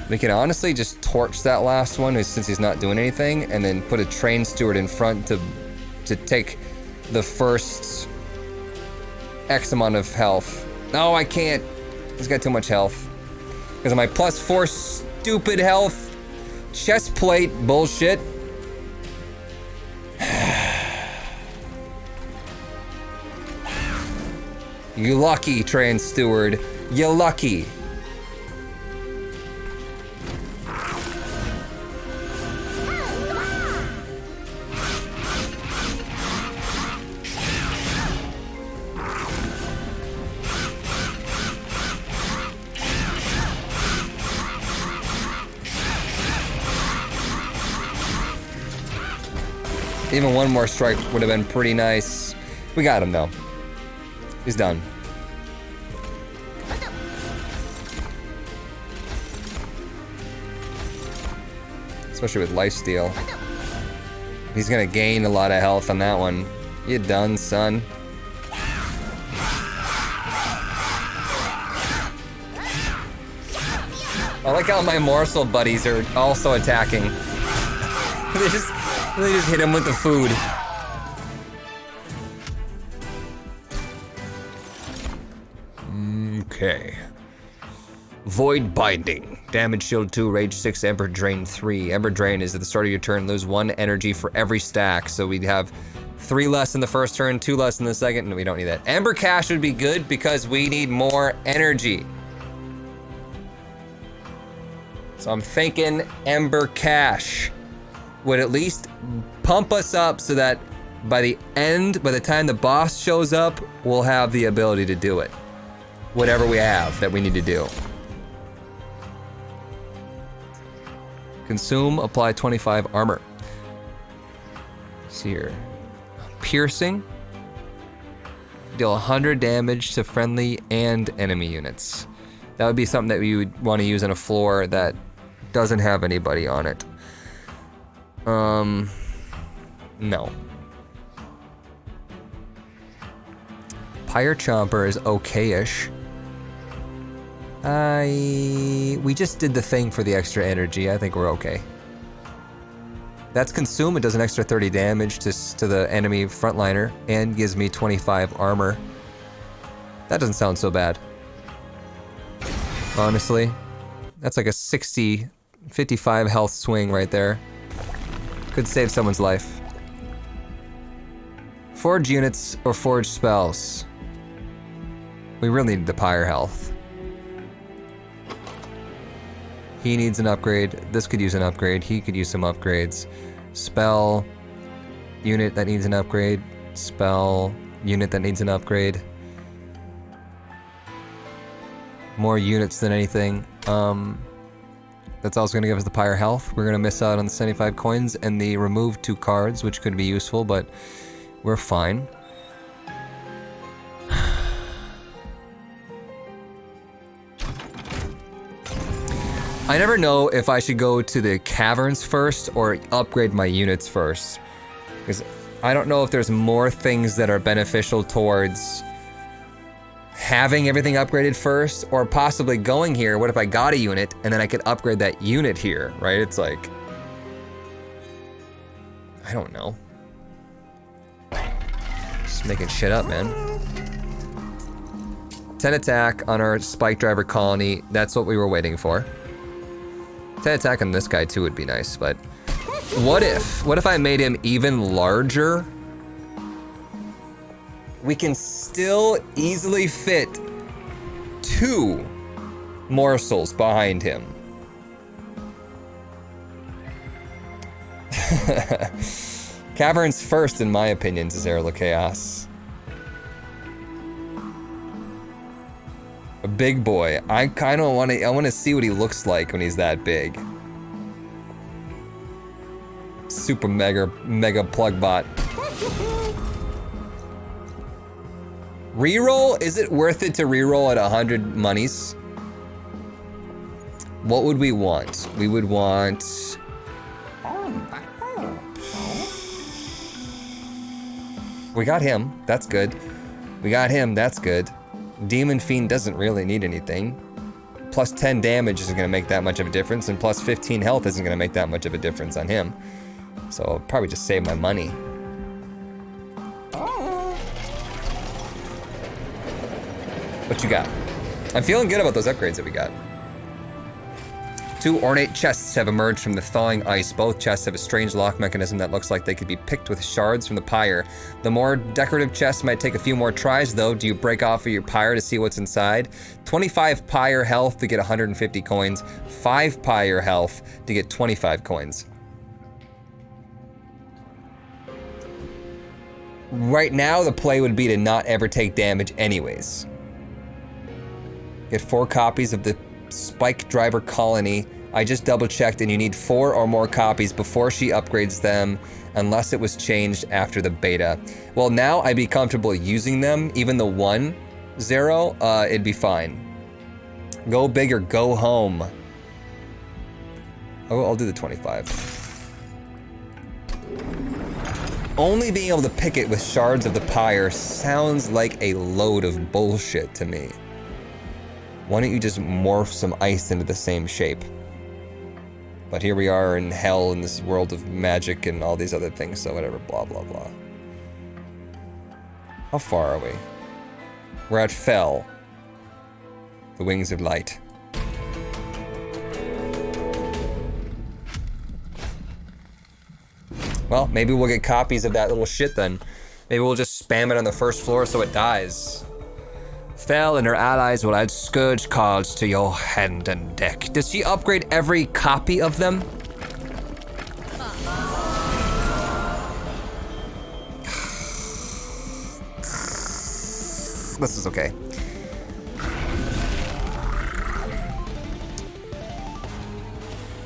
We can honestly just torch that last one since he's not doing anything, and then put a train steward in front to take the first X amount of health. No, I can't. He's got too much health. Because of my +4 stupid health. Chest plate bullshit. You lucky, train steward. You lucky. Even one more strike would have been pretty nice. We got him though. He's done. Especially with lifesteal. He's gonna gain a lot of health on that one. You done, son? I like how my morsel buddies are also attacking. They just hit him with the food. Okay. Void Binding. Damage Shield 2, Rage 6, Ember Drain 3. Ember Drain is at the start of your turn, lose 1 energy for every stack. So we'd have 3 less in the first turn, 2 less in the second, and we don't need that. Ember Cash would be good because we need more energy. So I'm thinking Ember Cash would at least pump us up so that by the time the boss shows up, we'll have the ability to do it. Whatever we have that we need to do. Consume, apply 25 armor. Let's see here. Piercing. Deal 100 damage to friendly and enemy units. That would be something that we would want to use on a floor that doesn't have anybody on it. No. Pyre Chomper is okay-ish. We just did the thing for the extra energy. I think we're okay. That's Consume. It does an extra 30 damage to the enemy frontliner and gives me 25 armor. That doesn't sound so bad. Honestly. That's like a 55 health swing right there. Could save someone's life. Forge units or forge spells. We really need the Pyre health. He needs an upgrade. This could use an upgrade. He could use some upgrades. Spell. Unit that needs an upgrade. Spell. Unit that needs an upgrade. More units than anything. That's also going to give us the Pyre health. We're going to miss out on the 75 coins and the remove 2 cards, which could be useful, but we're fine. I never know if I should go to the caverns first or upgrade my units first. Because I don't know if there's more things that are beneficial towards having everything upgraded first, or possibly going here. What if I got a unit and then I could upgrade that unit here, right? It's like, I don't know. Just making shit up, man. 10 attack on our Spike Driver colony. That's what we were waiting for. 10 attack on this guy too would be nice, but what if I made him even larger? We can still easily fit 2 morsels behind him. Caverns first, in my opinion, to Zerla Chaos. A big boy. I kind of want to see what he looks like when he's that big. Super mega plug bot. Reroll? Is it worth it to reroll at 100 monies? What would we want? We would want... We got him, that's good. We got him, that's good. Demon Fiend doesn't really need anything. Plus 10 damage isn't gonna make that much of a difference, and plus 15 health isn't gonna make that much of a difference on him. So I'll probably just save my money. What you got? I'm feeling good about those upgrades that we got. 2 ornate chests have emerged from the thawing ice. Both chests have a strange lock mechanism that looks like they could be picked with shards from the pyre. The more decorative chests might take a few more tries though. Do you break off of your pyre to see what's inside? 25 pyre health to get 150 coins. 5 pyre health to get 25 coins. Right now the play would be to not ever take damage anyways. Get 4 copies of the Spike Driver Colony. I just double checked and you need 4 or more copies before she upgrades them unless it was changed after the beta. Well, now I'd be comfortable using them, even the 1, 0, it'd be fine. Go big or go home. Oh, I'll do the 25. Only being able to pick it with shards of the pyre sounds like a load of bullshit to me. Why don't you just morph some ice into the same shape? But here we are in hell in this world of magic and all these other things, so whatever, blah, blah, blah. How far are we? We're at Fell. The Wings of Light. Well, maybe we'll get copies of that little shit then. Maybe we'll just spam it on the first floor so it dies. Fell and her allies will add Scourge cards to your hand and deck. Does she upgrade every copy of them? This is okay.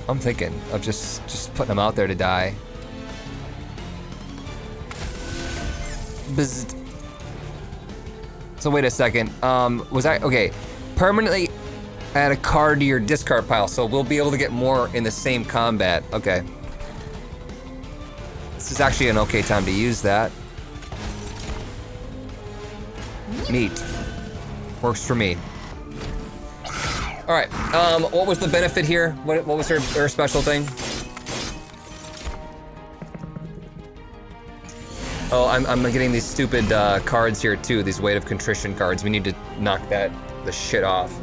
I'm thinking of just putting them out there to die. Bzzzt. So wait a second, was I, okay, permanently add a card to your discard pile, so we'll be able to get more in the same combat, okay. This is actually an okay time to use that. Neat, works for me. All right, what was the benefit here? What was her special thing? Oh, I'm getting these stupid cards here too, these Weight of Contrition cards. We need to knock the shit off.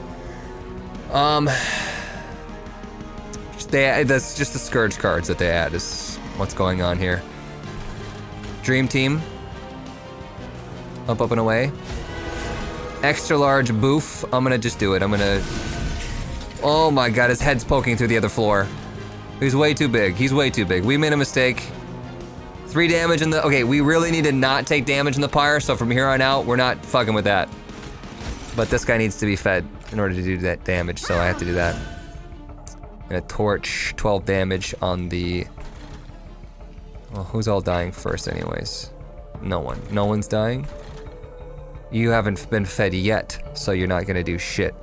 That's just the Scourge cards that they add is what's going on here. Dream Team. Up, and away. Extra large boof. I'm gonna just do it. Oh my god, his head's poking through the other floor. He's way too big. He's way too big. We made a mistake. 3 damage in the, okay, we really need to not take damage in the pyre, so from here on out, we're not fucking with that. But this guy needs to be fed in order to do that damage, so I have to do that. I'm gonna torch 12 damage on the, well, who's all dying first anyways? No one. No one's dying? You haven't been fed yet, so you're not gonna do shit.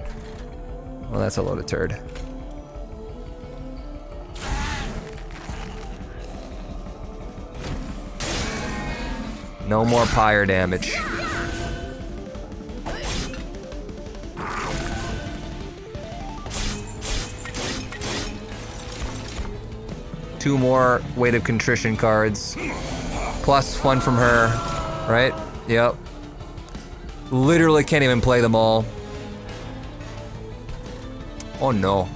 Well, that's a load of turd. No more pyre damage. Two more Weight of Contrition cards. Plus one from her, right? Yep. Literally can't even play them all. Oh no.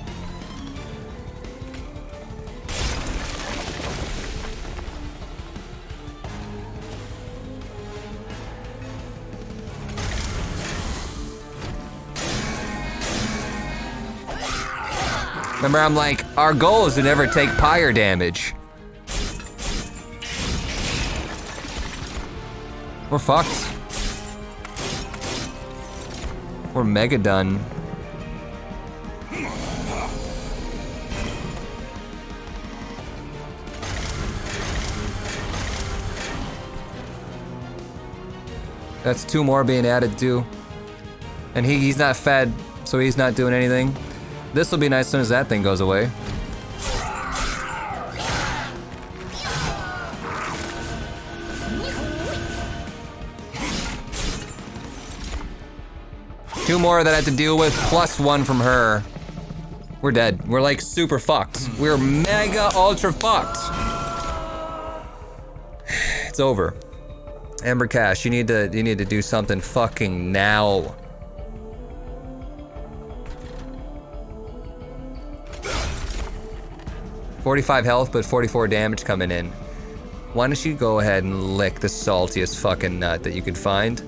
Remember, I'm like, our goal is to never take pyre damage. We're fucked. We're mega done. That's 2 more being added too. And he's not fed, so he's not doing anything. This will be nice as soon as that thing goes away. Two more that I have to deal with, plus one from her. We're dead. We're like super fucked. We're mega ultra fucked. It's over. Amber Cash, you need to do something fucking now. $45 health, but 44 damage coming in. Why don't you go ahead and lick the saltiest fucking nut that you could find?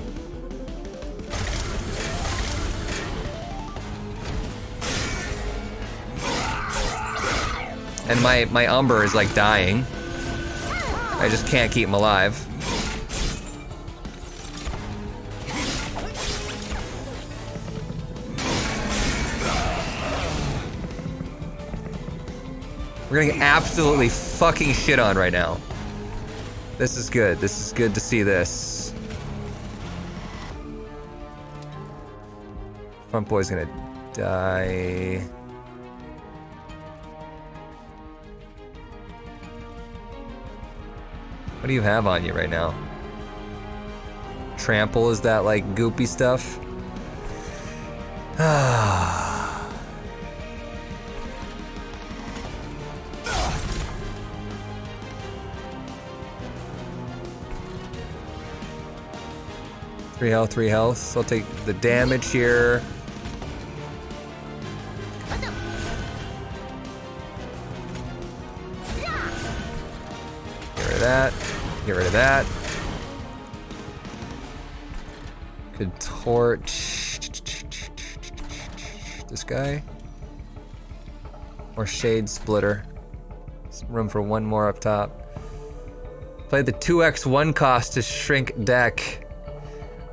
And my Umbra is like dying. I just can't keep him alive. We're getting absolutely fucking shit on right now. This is good. This is good to see this. Front boy's gonna die. What do you have on you right now? Trample, is that like goopy stuff? Ah. 3 health, 3 health. So I'll take the damage here. Get rid of that. Get rid of that. Could torch this guy. Or Shade Splitter. Some room for one more up top. Play the 2x 1 cost to shrink deck.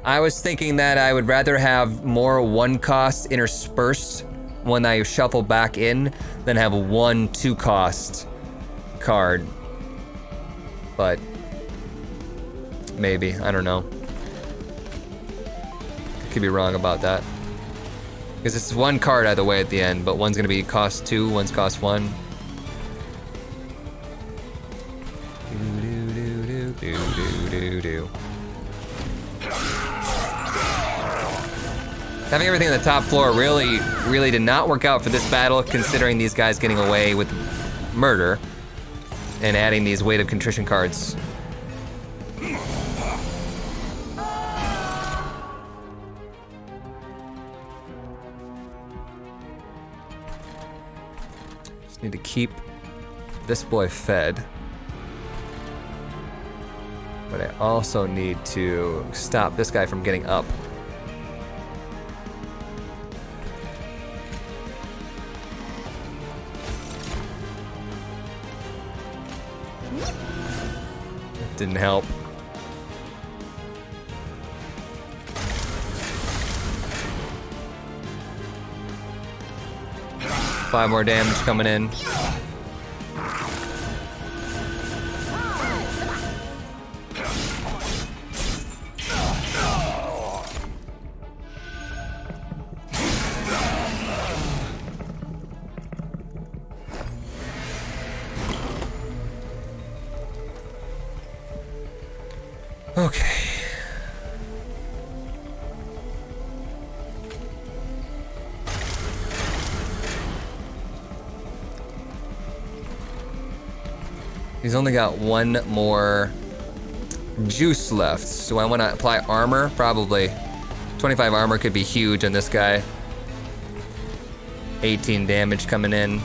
I was thinking that I would rather have more 1 cost interspersed when I shuffle back in than have 1 2 cost card. But maybe, I don't know. Could be wrong about that. Because it's 1 card either way at the end, but one's gonna be cost 2, one's cost 1. Having everything on the top floor really did not work out for this battle, considering these guys getting away with murder and adding these Weight of Contrition cards. Just need to keep this boy fed. But I also need to stop this guy from getting up. Didn't help. Five more damage coming in. Okay. He's only got 1 more juice left. Do I want to apply armor? Probably. 25 armor could be huge on this guy. 18 damage coming in.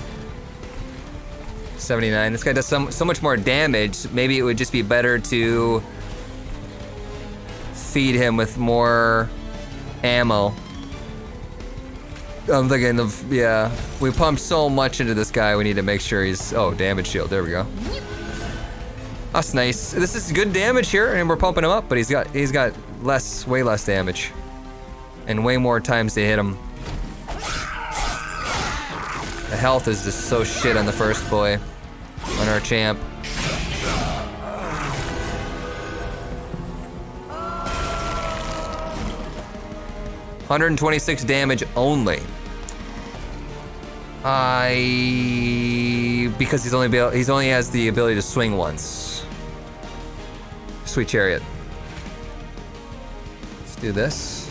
79. This guy does so much more damage. Maybe it would just be better to feed him with more ammo. I'm thinking of, yeah. We pumped so much into this guy, we need to make sure he's, oh, damage shield, there we go. That's nice. This is good damage here, and we're pumping him up, but he's got way less damage. And way more times to hit him. The health is just so shit on the first boy. On our champ. $126 damage only. Because he's only has the ability to swing once. Sweet Chariot. Let's do this.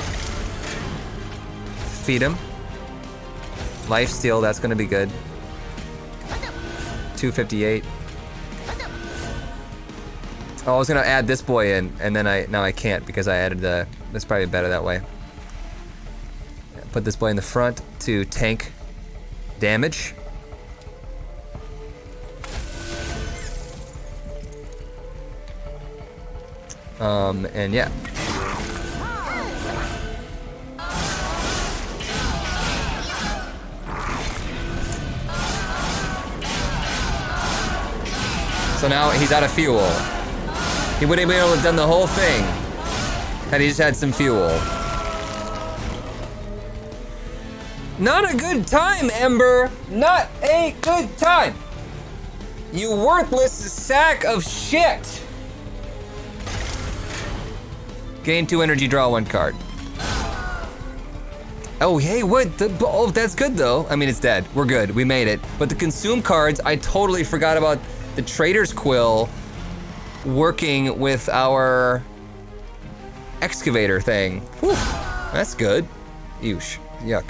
Feed him. Lifesteal, that's gonna be good. 258. Oh, I was gonna add this boy in, and then now I can't because I added the. That's probably better that way. Put this boy in the front to tank damage. And yeah. So now he's out of fuel. He wouldn't be able to have done the whole thing had he just had some fuel. Not a good time, Ember. Not a good time. You worthless sack of shit. Gain 2 energy, draw 1 card. Oh, hey, what? Oh, that's good though. I mean, it's dead. We're good. We made it. But the consume cards, I totally forgot about the Trader's Quill working with our excavator thing. Whew, that's good. Eesh. Yuck.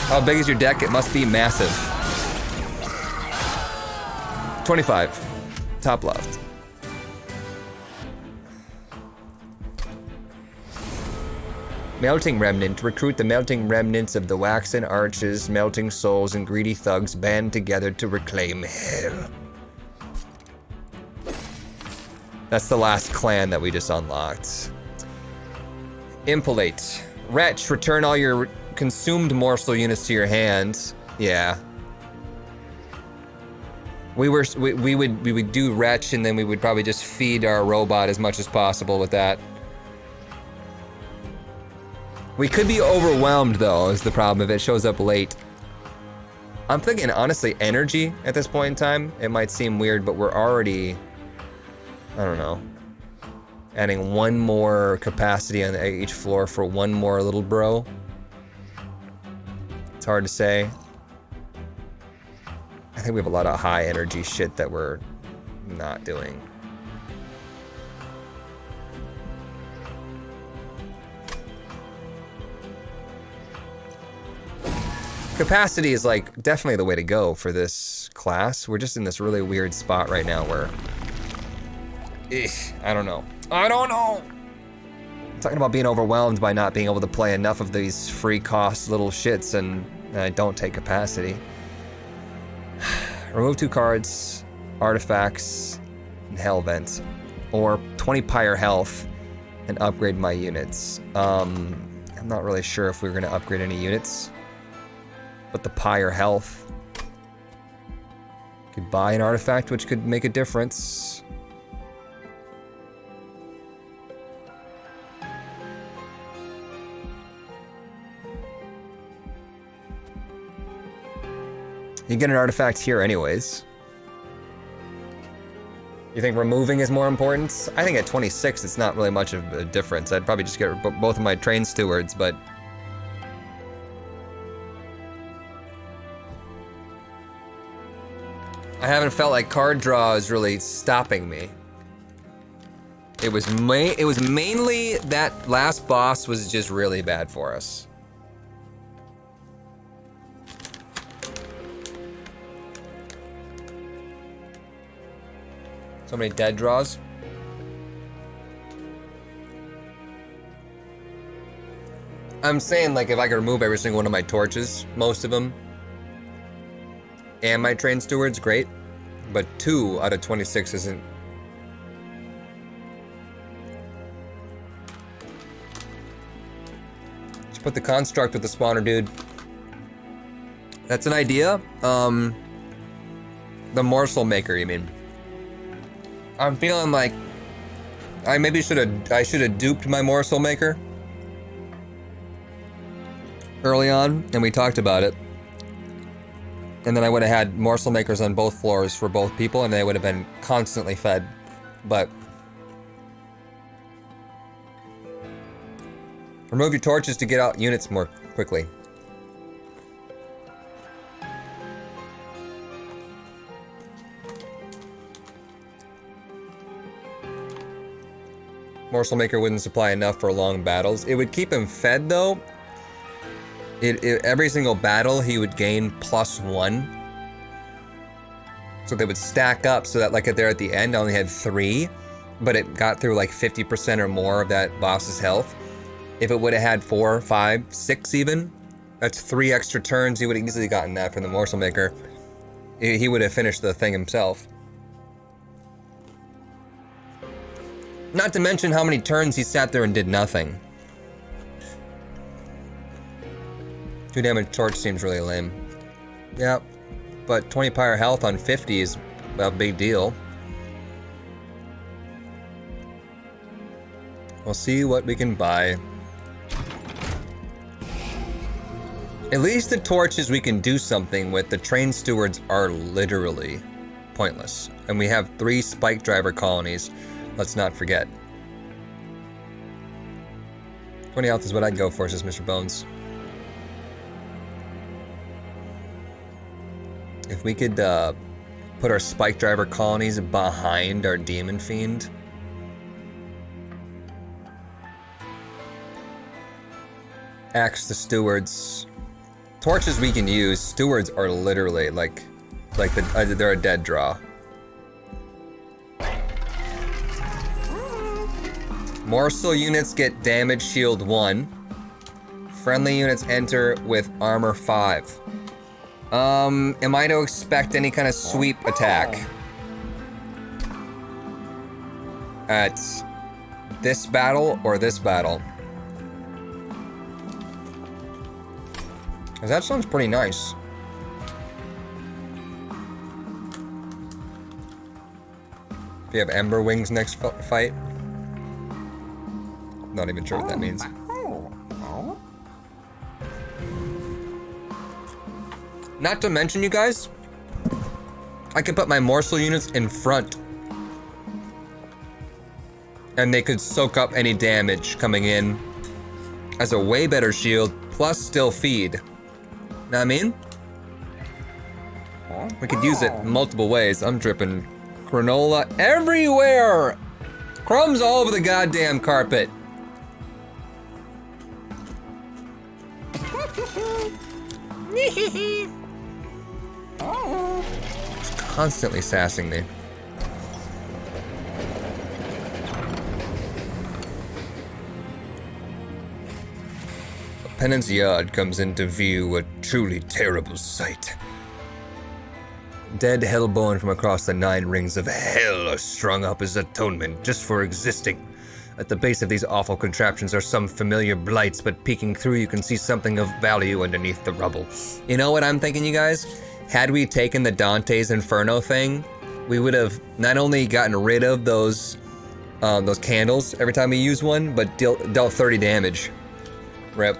How big is your deck? It must be massive. 25. Top left. Melting Remnant. Recruit the melting remnants of the waxen arches, melting souls, and greedy thugs band together to reclaim hell. That's the last clan that we just unlocked. Impolate. Wretch. Return all your consumed morsel units to your hand. Yeah. We would do Wretch, and then we would probably just feed our robot as much as possible with that. We could be overwhelmed though, is the problem if it shows up late. I'm thinking honestly energy at this point in time. It might seem weird, but we're already, I don't know, adding 1 more capacity on each floor for 1 more little bro. It's hard to say. I think we have a lot of high energy shit that we're not doing. Capacity is like definitely the way to go for this class. We're just in this really weird spot right now where, I don't know. I don't know. I'm talking about being overwhelmed by not being able to play enough of these free cost little shits, and I don't take capacity. Remove 2 cards, artifacts, and Hellvent, or 20 Pyre health, and upgrade my units. I'm not really sure if we're gonna upgrade any units, but the Pyre health. Could buy an artifact which could make a difference. You get an artifact here anyways. You think removing is more important? I think at 26 it's not really much of a difference. I'd probably just get both of my train stewards, but I haven't felt like card draw is really stopping me. It was mainly that last boss was just really bad for us. So many dead draws. I'm saying like if I could remove every single one of my torches, most of them, and my train stewards, great. But 2 out of 26 isn't. Just put the construct with the spawner, dude. That's an idea. The morsel maker, you mean? I'm feeling like I should have duped my morsel maker early on, and we talked about it. And then I would have had morsel makers on both floors for both people, and they would have been constantly fed. But Remove your torches to get out units more quickly. Morsel Maker wouldn't supply enough for long battles. It would keep him fed though. Every single battle he would gain +1. So they would stack up so that like if they're at the end I only had 3, but it got through like 50% or more of that boss's health. If it would have had 4, 5, 6 even, that's 3 extra turns. He would have easily gotten that from the Morsel Maker. He would have finished the thing himself. Not to mention how many turns he sat there and did nothing. 2 damage torch seems really lame. Yeah, but 20 pyre health on 50 is a big deal. We'll see what we can buy. At least the torches we can do something with. The train stewards are literally pointless. And we have 3 spike driver colonies. Let's not forget. 20 health is what I'd go for, says Mr. Bones. If we could put our spike driver colonies behind our demon fiend. Axe the stewards. Torches we can use. Stewards are literally they're a dead draw. Morsel units get damage shield 1. Friendly units enter with armor 5. Am I to expect any kind of sweep attack? At this battle or this battle? 'Cause that sounds pretty nice. If you have Ember Wings next fight? Not even sure what that means. Not to mention, you guys, I could put my morsel units in front. And they could soak up any damage coming in as a way better shield, plus still feed. Know what I mean? We could use it multiple ways. I'm dripping granola everywhere! Crumbs all over the goddamn carpet. It's constantly sassing me. A penance yard comes into view, a truly terrible sight. Dead hellborn from across the 9 rings of hell are strung up as atonement just for existing. At the base of these awful contraptions are some familiar blights, but peeking through you can see something of value underneath the rubble. You know what I'm thinking, you guys? Had we taken the Dante's Inferno thing, we would have not only gotten rid of those candles every time we use one, but dealt 30 damage. Rip.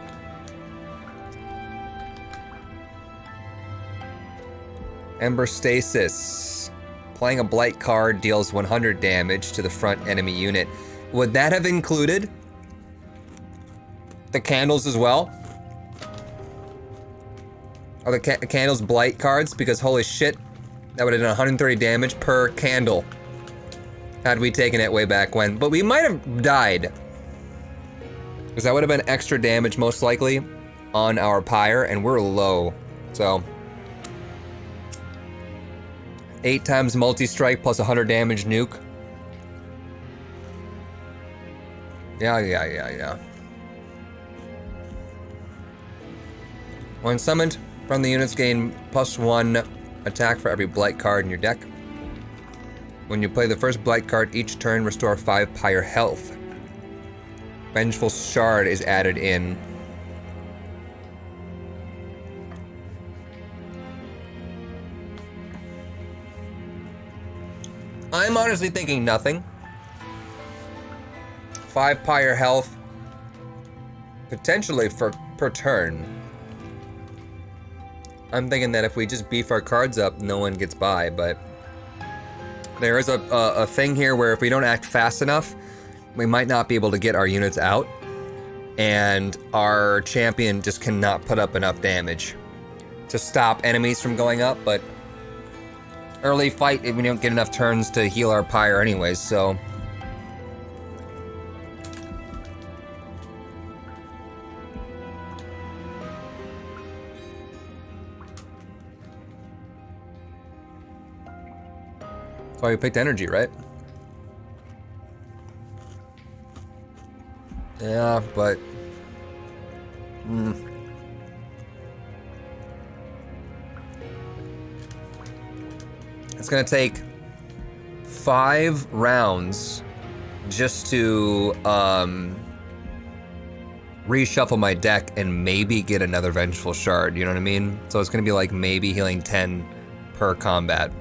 Ember Stasis. Playing a blight card deals 100 damage to the front enemy unit. Would that have included the candles as well? Are the candles blight cards? Because holy shit, that would have done 130 damage per candle. Had we taken it way back when. But we might have died. Because that would have been extra damage most likely on our pyre, and we're low. So 8 times multi-strike plus 100 damage nuke. Yeah. When summoned, friendly units gain +1 attack for every blight card in your deck. When you play the first blight card each turn, restore 5 pyre health. Vengeful Shard is added in. I'm honestly thinking nothing. 5 pyre health, potentially per turn. I'm thinking that if we just beef our cards up, no one gets by, but there is a thing here where if we don't act fast enough, we might not be able to get our units out. and our champion just cannot put up enough damage to stop enemies from going up, but early fight, we don't get enough turns to heal our pyre anyways, so. That's why we picked energy, right? Yeah, but... It's gonna take 5 rounds just to reshuffle my deck and maybe get another Vengeful Shard, you know what I mean? So it's gonna be like maybe healing 10 per combat.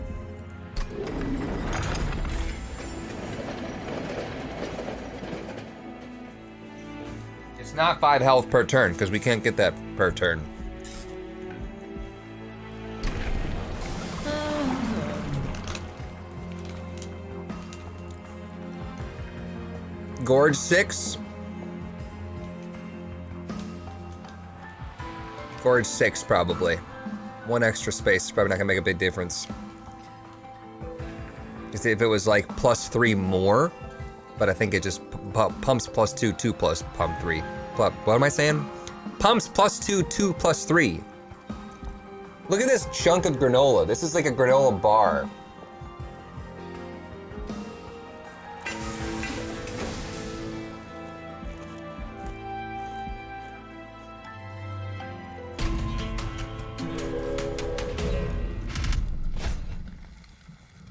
It's not 5 health per turn, because we can't get that per turn. Gorge 6. Gorge 6 probably. 1 extra space is probably not gonna make a big difference. Because if it was like +3 more, but I think it just pumps +2, 2 plus pump 3. What am I saying? Pumps +2, 2 plus 3. Look at this chunk of granola. This is like a granola bar.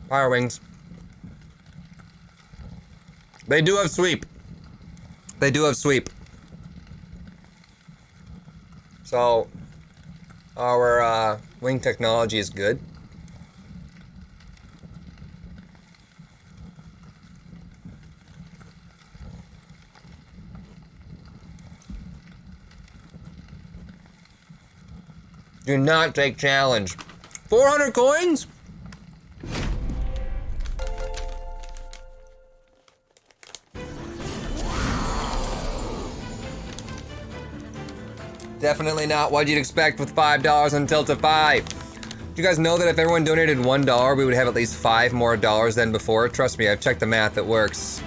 Fire wings. They do have sweep. They do have sweep. So, our wing technology is good. Do not take challenge. 400 coins? Definitely not what you'd expect with $5 on Tilt to 5. Do you guys know that if everyone donated $1, we would have at least $5 more than before? Trust me, I've checked the math, it works.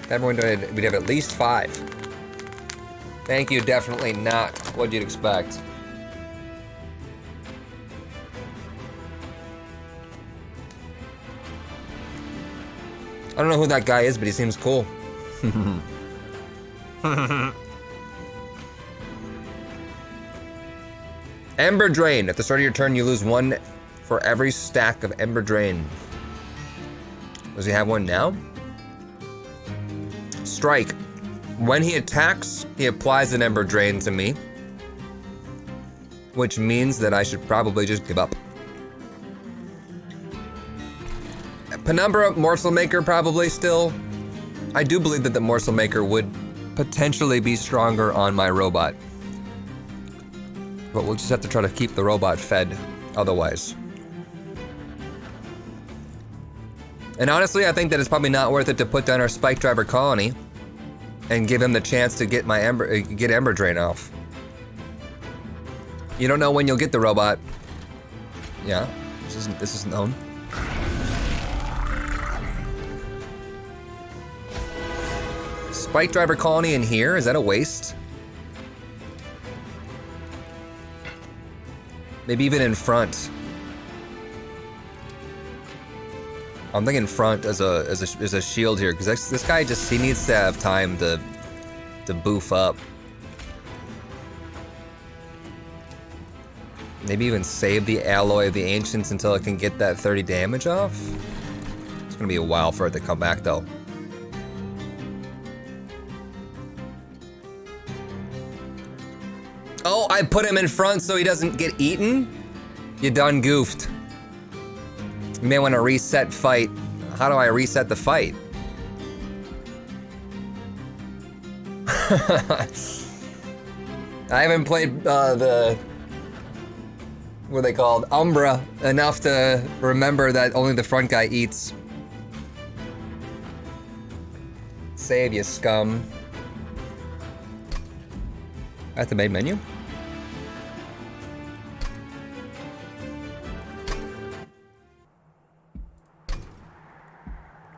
If everyone donated, we'd have at least 5. Thank you, definitely not what you'd expect. I don't know who that guy is, but he seems cool. Ember Drain. At the start of your turn, you lose 1 for every stack of Ember Drain. Does he have one now? Strike. When he attacks, he applies an Ember Drain to me, which means that I should probably just give up. Penumbra Morsel Maker probably still. I do believe that the Morsel Maker would potentially be stronger on my robot. But we'll just have to try to keep the robot fed otherwise. And honestly, I think that it's probably not worth it to put down our Spike Driver colony and give him the chance to get my Ember Drain off. You don't know when you'll get the robot. Yeah, this is known. Spike Driver colony in here, is that a waste? Maybe even in front. I'm thinking front as a shield here, because this guy he needs to have time to boof up. Maybe even save the Alloy of the Ancients until it can get that 30 damage off. It's gonna be a while for it to come back though. Oh, I put him in front so he doesn't get eaten? You done goofed. You may want to reset fight. How do I reset the fight? I haven't played what are they called? Umbra enough to remember that only the front guy eats. Save, you scum. At the main menu?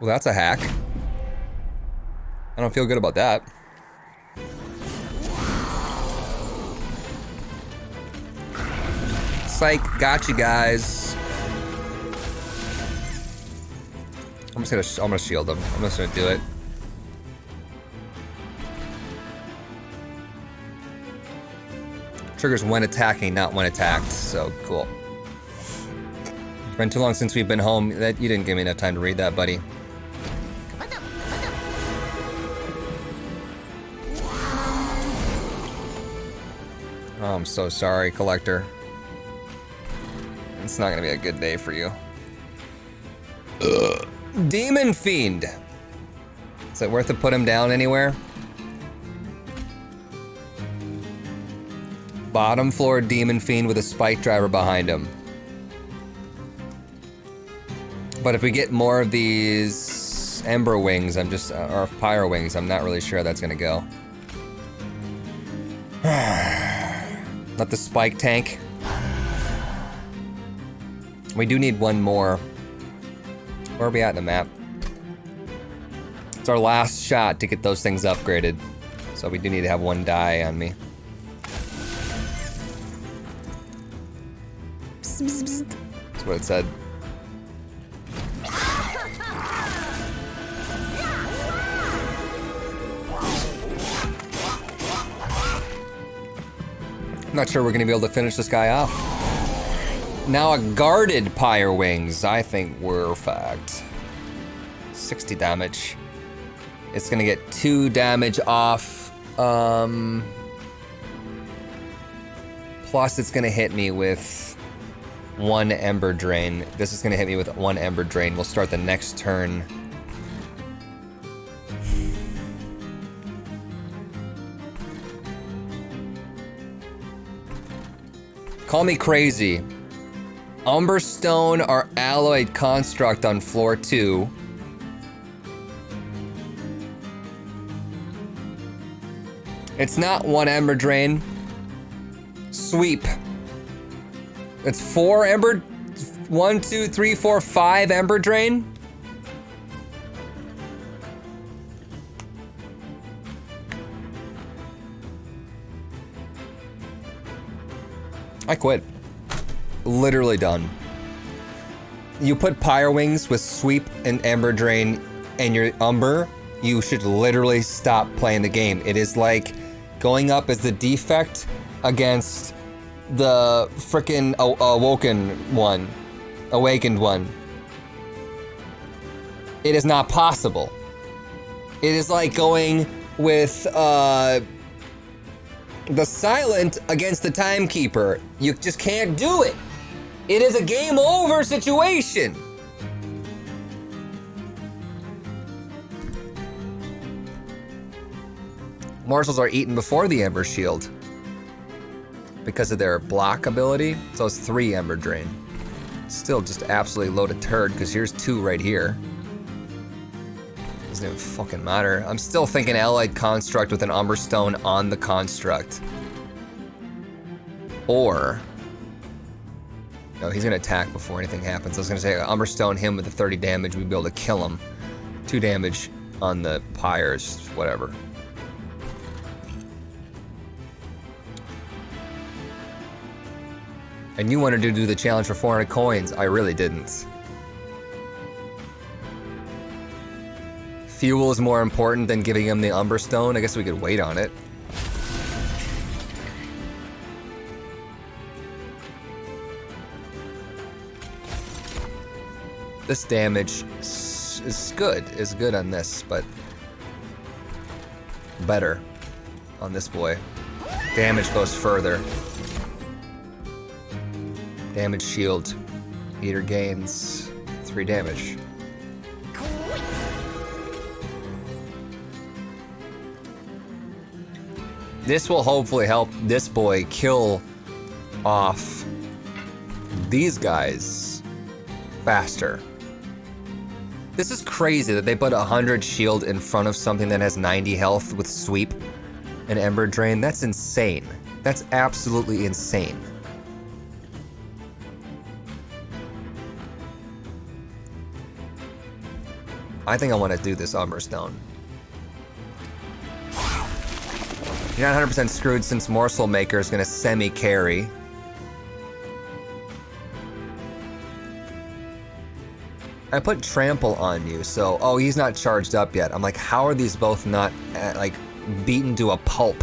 Well, that's a hack. I don't feel good about that. Psych, got you guys. I'm gonna shield him. I'm just gonna do it. Triggers when attacking, not when attacked, so cool. It's been too long since we've been home. That you didn't give me enough time to read that, buddy. Oh, I'm so sorry, Collector. It's not gonna be a good day for you. Ugh. Demon Fiend. Is it worth to put him down anywhere? Bottom floor Demon Fiend with a spike driver behind him. But if we get more of these Ember Wings, or Pyro Wings, I'm not really sure how that's gonna go. Let the spike tank. We do need one more. Where are we at in the map? It's our last shot to get those things upgraded. So we do need to have one die on me. That's what it said. I'm not sure we're gonna be able to finish this guy off. Now a guarded Pyre Wings. I think we're fucked. 60 damage. It's gonna get 2 damage off. Plus it's gonna hit me with 1 Ember Drain. This is gonna hit me with 1 Ember Drain. We'll start the next turn. Call me crazy. Umber Stone or Alloyed Construct on floor 2. It's not 1 Ember Drain. Sweep. It's 4 Ember... 1, 2, 3, 4, 5 Ember Drain. I quit. Literally done. You put Pyre Wings with Sweep and Ember Drain and your Umber, you should literally stop playing the game. It is like going up as the defect against the frickin' awakened one. It is not possible. It is like going with the Silent against the Timekeeper. You just can't do it. It is a game over situation. Morsels are eaten before the Ember Shield because of their block ability. So it's 3 Ember Drain. Still just absolutely loaded turd because here's 2 right here. Doesn't even fucking matter. I'm still thinking Allied Construct with an Umber Stone on the Construct. Or... no, he's gonna attack before anything happens. I was gonna say Umber Stone him with the 30 damage, we'd be able to kill him. 2 damage on the Pyres, whatever. And you wanted to do the challenge for 400 coins. I really didn't. Fuel is more important than giving him the Umber Stone. I guess we could wait on it. This damage is good on this, but better on this boy. Damage goes further. Damage shield. Eater gains 3 damage. This will hopefully help this boy kill off these guys faster. This is crazy that they put 100 shield in front of something that has 90 health with sweep. an Ember Drain. That's insane. That's absolutely insane. I think I want to do this Umbra Stone. You're not 100% screwed since Morsel Maker is going to semi-carry. I put Trample on you, so... Oh, he's not charged up yet. I'm like, how are these both not, like, beaten to a pulp?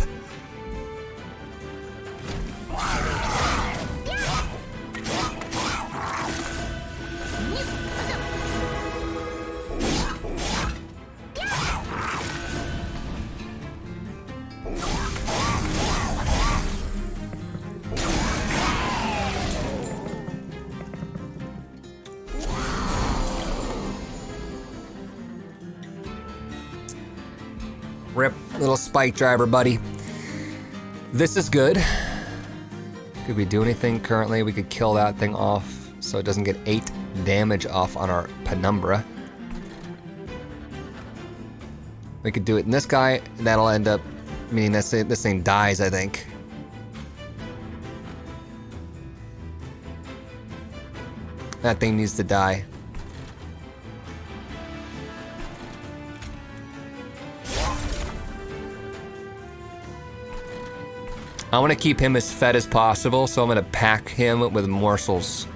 Rip, little spike driver, buddy. This is good. Could we do anything currently? We could kill that thing off so it doesn't get 8 damage off on our Penumbra. We could do it in this guy. That'll end up meaning this thing dies, I think. That thing needs to die. I want to keep him as fed as possible, so I'm going to pack him with morsels.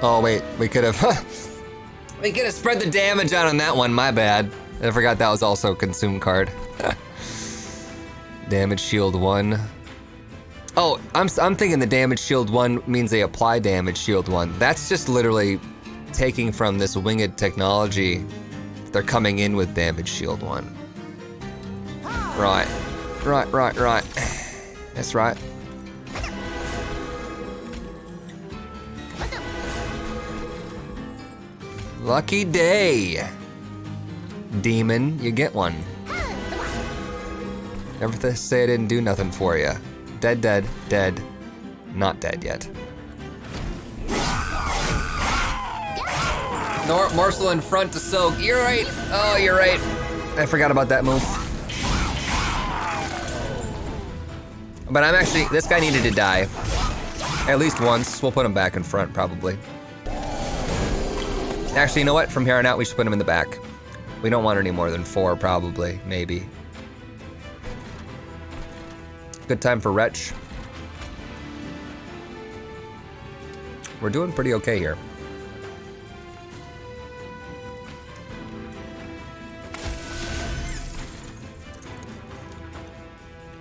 Oh wait, we could have we could have spread the damage out on that one, my bad. I forgot that was also a consume card. Damage shield 1. Oh, I'm thinking the damage shield 1 means they apply damage shield 1. That's just literally taking from this winged technology. They're coming in with damage shield 1. Right. That's right. Lucky day. Demon, you get one. Never say I didn't do nothing for you. Dead, dead, dead. Not dead yet. Morsel in front to soak. You're right. Oh, you're right. I forgot about that move. But I'm actually, this guy needed to die. At least once. We'll put him back in front, probably. Actually, you know what? From here on out, we should put him in the back. We don't want any more than 4, probably. Maybe. Good time for Wretch. We're doing pretty okay here.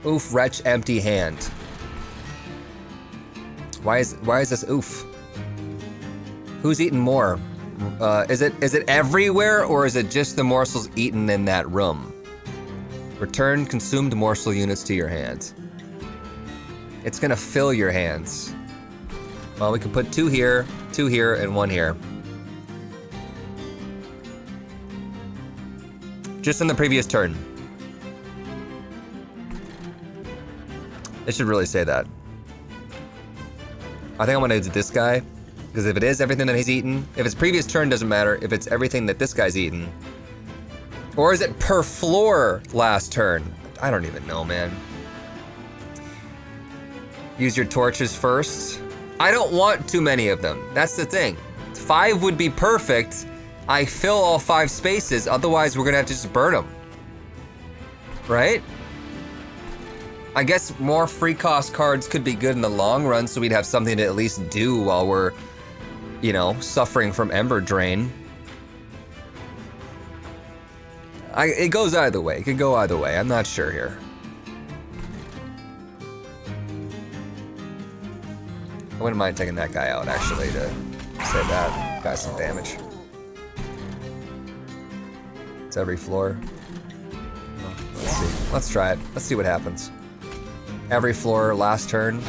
Oof, Wretch, empty hand. Why is this oof? Who's eating more? Is it everywhere, or is it just the morsels eaten in that room? Return consumed morsel units to your hands. It's gonna fill your hands. Well, we can put 2 here, and 1 here. Just in the previous turn. It should really say that. I think I'm gonna do this guy, because if it is everything that he's eaten, if his previous turn doesn't matter, if it's everything that this guy's eaten. Or is it per floor last turn? I don't even know, man. Use your torches first. I don't want too many of them. That's the thing. 5 would be perfect. I fill all 5 spaces, otherwise we're gonna have to just burn them. Right? I guess more free cost cards could be good in the long run, so we'd have something to at least do while we're, you know, suffering from Ember Drain. It goes either way. It could go either way. I'm not sure here. I wouldn't mind taking that guy out, actually, to save that guy some damage. It's every floor. Well, let's see. Let's try it. Let's see what happens. Every floor, last turn.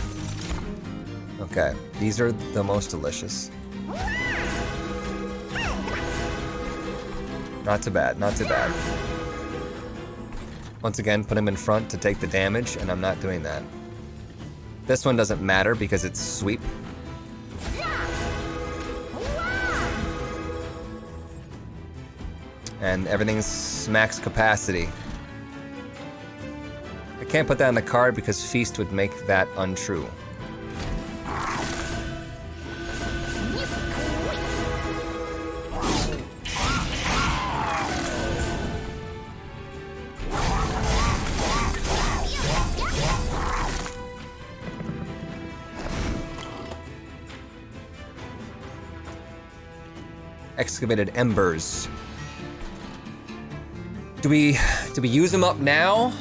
Okay, these are the most delicious. Not too bad, not too bad. Once again, put him in front to take the damage, and I'm not doing that. This one doesn't matter because it's sweep. And everything's max capacity. can't put that on the card because Feast would make that untrue. Excavated embers. Do we use them up now?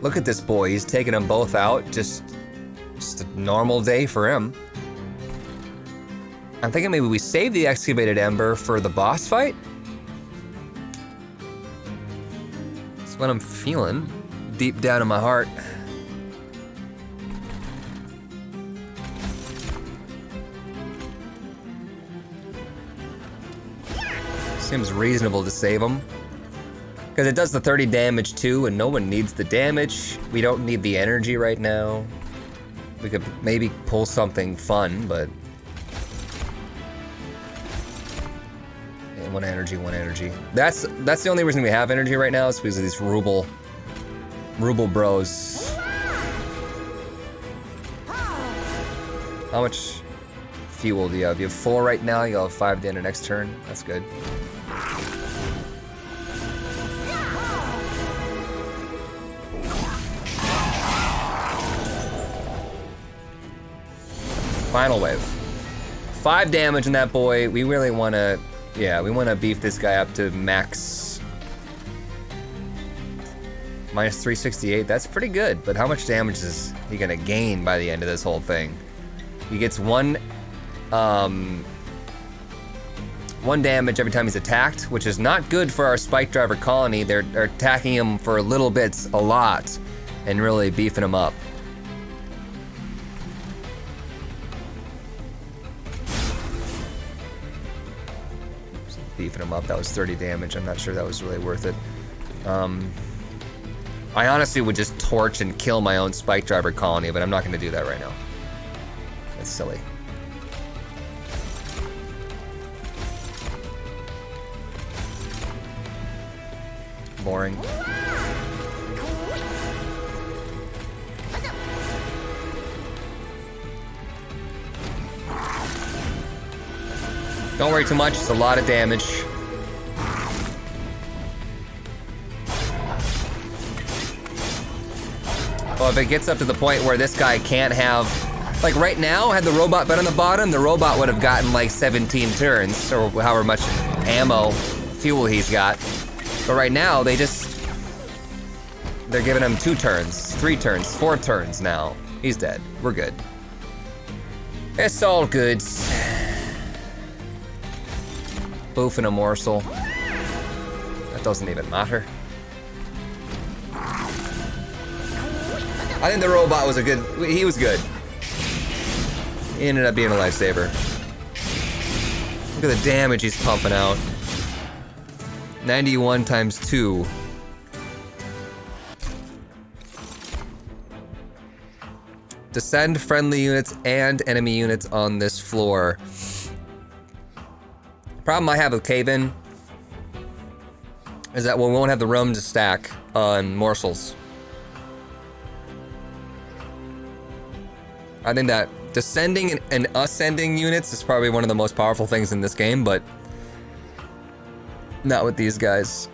Look at this boy, he's taking them both out. Just a normal day for him. I'm thinking maybe we save the excavated ember for the boss fight. That's what I'm feeling deep down in my heart. Seems reasonable to save him. Because it does the 30 damage too, and no one needs the damage. We don't need the energy right now. We could maybe pull something fun, but... yeah, one energy. That's the only reason we have energy right now, is because of these ruble bros. How much fuel do you have? You have 4 right now, you'll have 5 at the end of next turn. That's good. Final wave. 5 damage on that boy. We really wanna, yeah, we wanna beef this guy up to max. Minus 368, that's pretty good, but how much damage is he gonna gain by the end of this whole thing? He gets one damage every time he's attacked, which is not good for our Spike Driver colony. They're attacking him for little bits a lot and really beefing him up. Beefing him up, that was 30 damage. I'm not sure that was really worth it. I honestly would just torch and kill my own Spike Driver colony, but I'm not gonna do that right now. That's silly. Boring. Don't worry too much, it's a lot of damage. Well, if it gets up to the point where this guy can't have... like right now, had the robot been on the bottom, the robot would have gotten like 17 turns, or however much ammo, fuel he's got. But right now, they're giving him 2 turns, 3 turns, 4 turns now. He's dead. We're good. It's all good. Boofing a morsel. That doesn't even matter. I think the robot was he was good. He ended up being a lifesaver. Look at the damage he's pumping out. 91 times 2. Descend friendly units and enemy units on this floor. Problem I have with Cave-In is that we won't have the room to stack on morsels. I think that descending and ascending units is probably one of the most powerful things in this game, but not with these guys.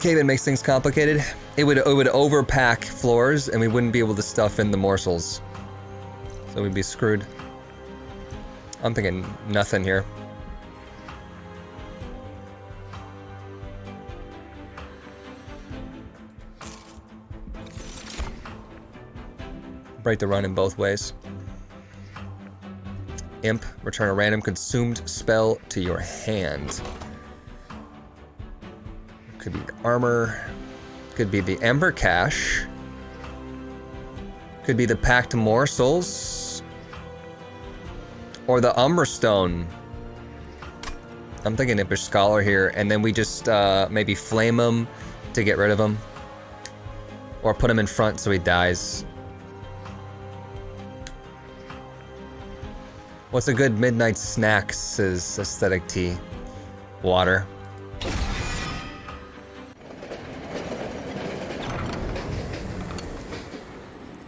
Cave-In makes things complicated. It would overpack floors, and we wouldn't be able to stuff in the morsels. So we'd be screwed. I'm thinking nothing here. Break the run in both ways. Imp, return a random consumed spell to your hand. Could be the armor. Could be the Ember Cache. Could be the Packed Morsels. Or the Umbra Stone. I'm thinking Impish Scholar here, and then we just maybe flame him to get rid of him. Or put him in front so he dies. What's a good midnight snacks is aesthetic tea? Water.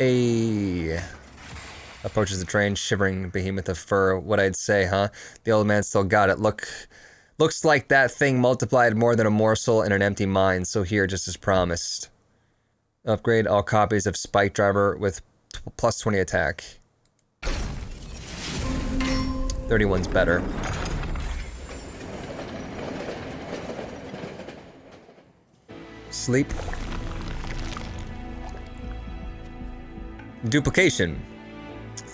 A approaches the train, shivering behemoth of fur. What I'd say, huh? The old man still got it. Looks like that thing multiplied more than a morsel in an empty mine, so here, just as promised. Upgrade all copies of Spike Driver with plus 20 attack. 31's better. Sleep. Duplication.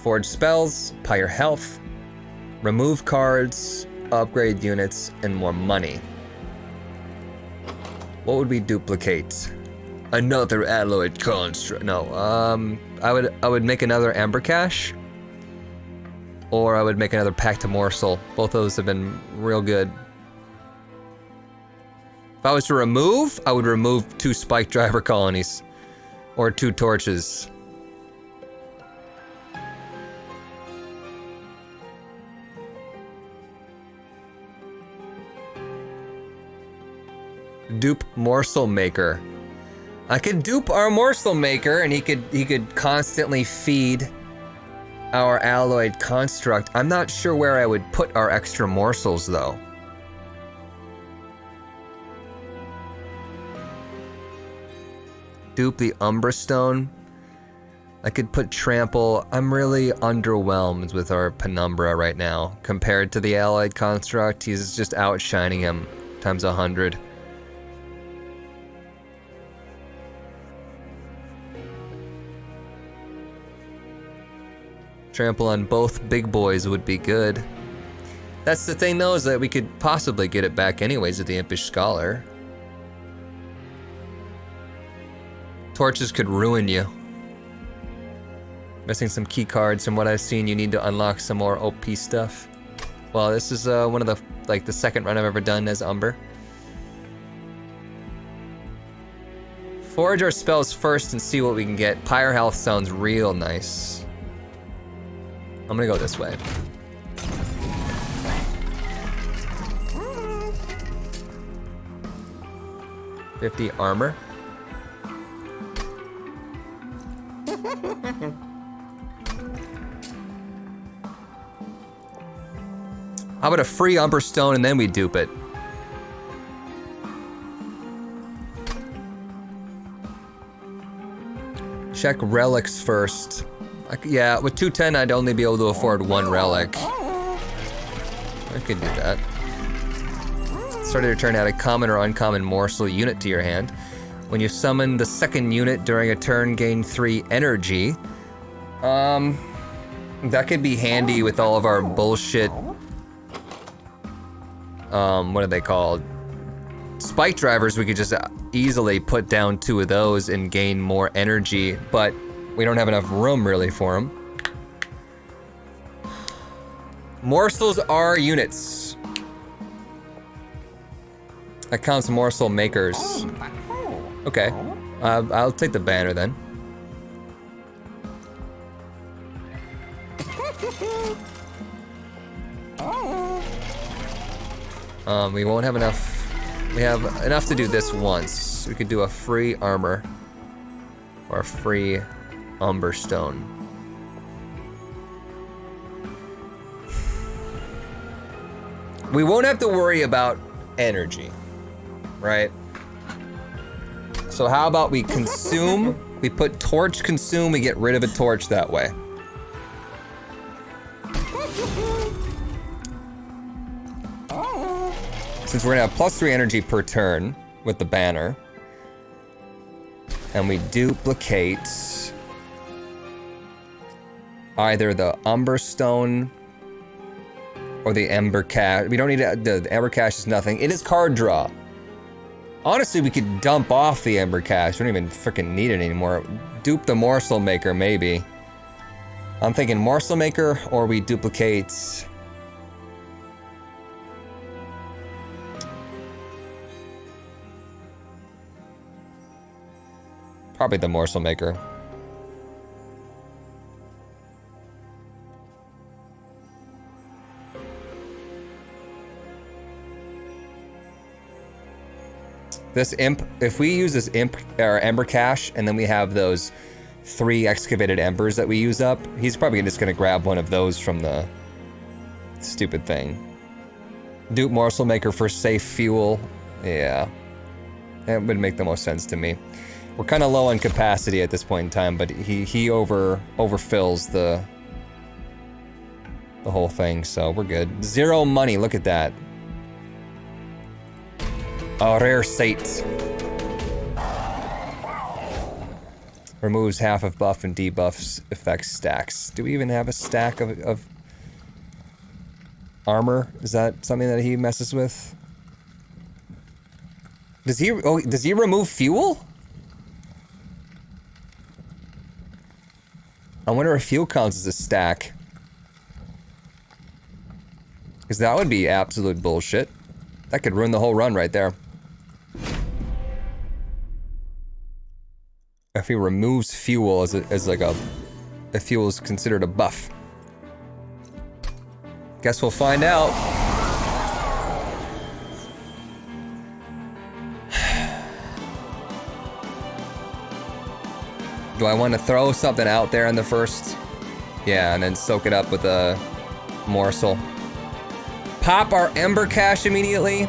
Forge spells, higher health, remove cards, upgrade units, and more money. What would we duplicate? Another alloyed construct. No, I would make another Amber Cache, or I would make another Pact of Morsel. Both of those have been real good. If I was to remove, I would remove 2 Spike Driver colonies, or 2 torches. Dupe Morsel Maker. I could dupe our Morsel Maker, and he could constantly feed our alloyed construct. I'm not sure where I would put our extra morsels though. Dupe the Umbra Stone. I could put Trample. I'm really underwhelmed with our Penumbra right now. Compared to the alloyed construct, he's just outshining him times 100. Trample on both big boys would be good. That's the thing though, is that we could possibly get it back anyways with the Impish Scholar. Torches could ruin you. Missing some key cards. From what I've seen, you need to unlock some more OP stuff. Well, this is one of the second run I've ever done as Umber. Forge our spells first and see what we can get. Pyre Health sounds real nice. I'm gonna go this way. $50 armor. How about a free Umber Stone and then we dupe it? Check relics first. Yeah, with 210, I'd only be able to afford 1 relic. I could do that. Start of your turn, add a common or uncommon morsel unit to your hand. When you summon the second unit during a turn, gain 3 energy. That could be handy with all of our bullshit. What are they called? Spike drivers. We could just easily put down 2 of those and gain more energy, but we don't have enough room really for them. Morsels are units. That counts morsel makers. Okay, I'll take the banner then. We won't have enough. We have enough to do this once. We could do a free armor or a free Umber Stone. We won't have to worry about energy, right? So how about we consume, we put torch consume, we get rid of a torch that way. Since we're gonna have +3 energy per turn with the banner, and we duplicate either the Umber Stone or the Ember Cache. We don't need to, the Ember Cache is nothing. It is card draw. Honestly, we could dump off the Ember Cache. We don't even freaking need it anymore. Dupe the Morsel Maker, maybe. I'm thinking Morsel Maker, or we duplicate... Probably the Morsel Maker. This imp, if we use this imp or Ember Cache, and then we have those 3 excavated embers that we use up. He's probably just gonna grab one of those from the stupid thing. Dupe morsel maker for safe fuel. Yeah. That would make the most sense to me. We're kind of low on capacity at this point in time, but he overfills the whole thing, so we're good. 0 money, look at that. A rare sight. Removes half of buff and debuffs effect stacks. Do we even have a stack of armor? Is that something that he messes with? Does he remove fuel? I wonder if fuel counts as a stack. Because that would be absolute bullshit. That could ruin the whole run right there. If he removes fuel as like a... if fuel is considered a buff. Guess we'll find out. Do I want to throw something out there in the first? Yeah, and then soak it up with a morsel. Pop our Ember Cache immediately?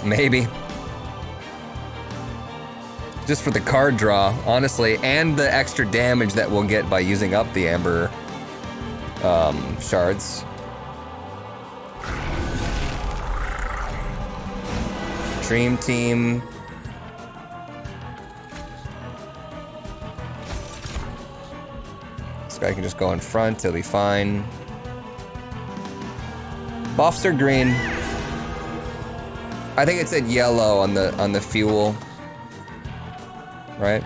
Maybe. Just for the card draw, honestly, and the extra damage that we'll get by using up the Ember shards. Dream Team. This guy can just go in front, he'll be fine. Buffs are green. I think it said yellow on the fuel. Right?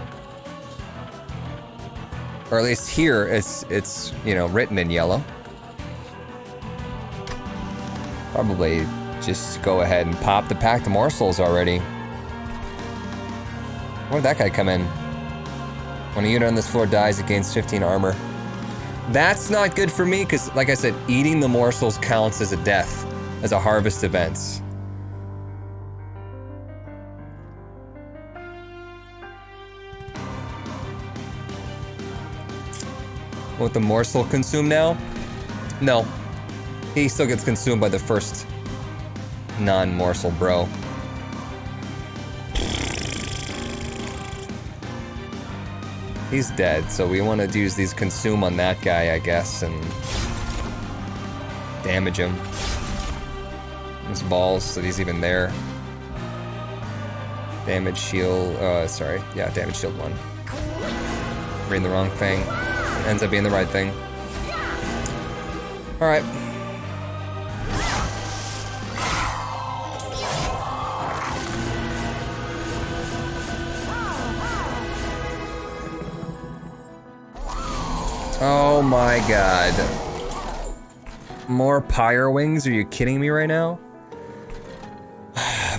Or at least here it's you know, written in yellow. Probably just go ahead and pop the packed morsels already. Where'd that guy come in? When a unit on this floor dies, it gains 15 armor. That's not good for me, because, like I said, eating the morsels counts as a death, as a harvest event. Won't the morsel consume now? No. He still gets consumed by the first non-morsel bro. He's dead, so we want to use these consume on that guy, I guess, and damage him. His balls, so he's even there. Damage shield, sorry. Yeah, damage shield 1. Reading the wrong thing. Ends up being the right thing. Alright. Oh my god. More pyre wings? Are you kidding me right now?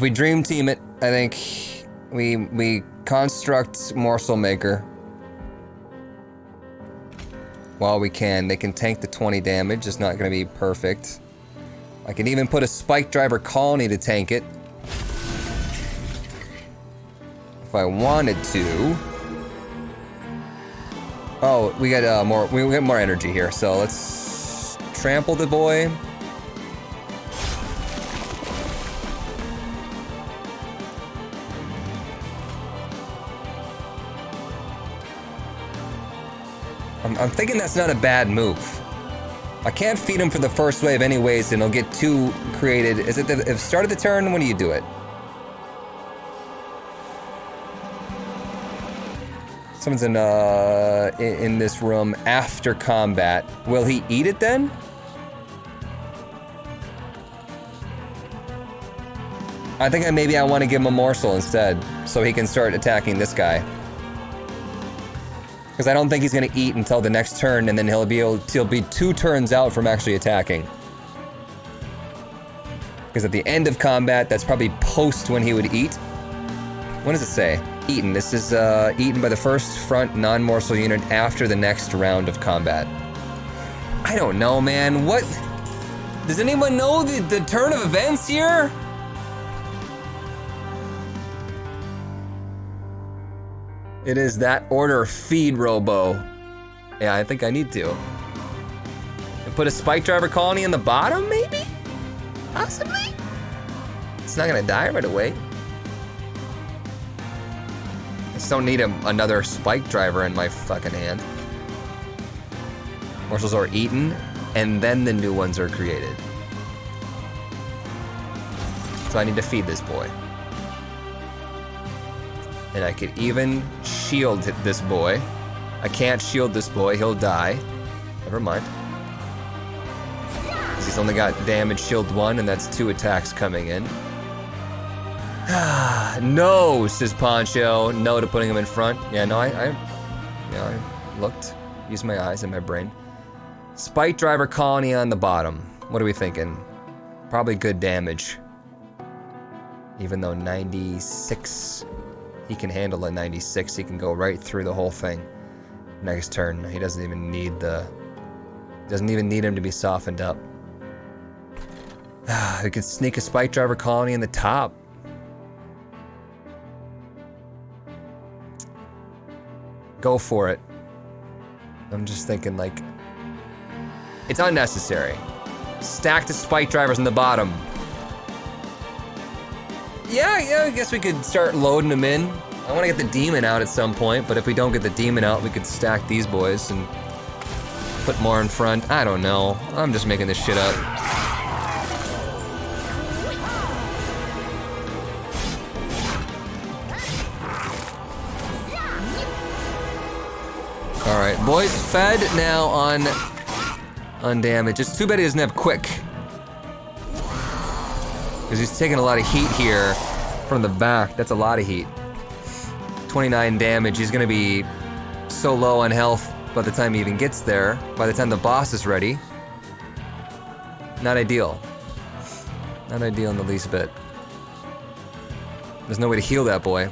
We dream team it, I think. We construct morsel maker. While we can. They can tank the 20 damage, it's not gonna be perfect. I can even put a spike driver colony to tank it. If I wanted to. Oh, we got more energy here, so let's trample the boy. I'm thinking that's not a bad move. I can't feed him for the first wave anyways, and he'll get 2 created. Is it the start of the turn? When do you do it? Someone's in this room after combat. Will he eat it then? I think maybe I want to give him a morsel instead, so he can start attacking this guy. Because I don't think he's gonna eat until the next turn, and then he'll be 2 turns out from actually attacking. Because at the end of combat, that's probably post when he would eat. What does it say? Eaten. This is eaten by the first front non-morsel unit after the next round of combat. I don't know, man. What? Does anyone know the turn of events here? It is that order feed robo. Yeah, I think I need to. And put a spike driver colony in the bottom, maybe? Possibly? It's not gonna die right away. I just don't need another spike driver in my fucking hand. Morsels are eaten, and then the new ones are created. So I need to feed this boy. And I could even shield this boy. I can't shield this boy, he'll die. Never mind. He's only got damage shield 1, and that's 2 attacks coming in. No, says Poncho. No to putting him in front. Yeah, no, I looked. Used my eyes and my brain. Spike driver colony on the bottom. What are we thinking? Probably good damage. Even though 96, he can handle a 96. He can go right through the whole thing. Next turn, he doesn't even need him to be softened up. We could sneak a spike driver colony in the top. Go for it. I'm just thinking, like, it's unnecessary. Stack the spike drivers in the bottom. Yeah, I guess we could start loading them in. I want to get the demon out at some point, but if we don't get the demon out, we could stack these boys and put more in front. I don't know. I'm just making this shit up. Alright, boys fed now on damage. It's too bad he doesn't have quick. Because he's taking a lot of heat here from the back. That's a lot of heat. 29 damage. He's gonna be so low on health by the time he even gets there. By the time the boss is ready. Not ideal. Not ideal in the least bit. There's no way to heal that boy.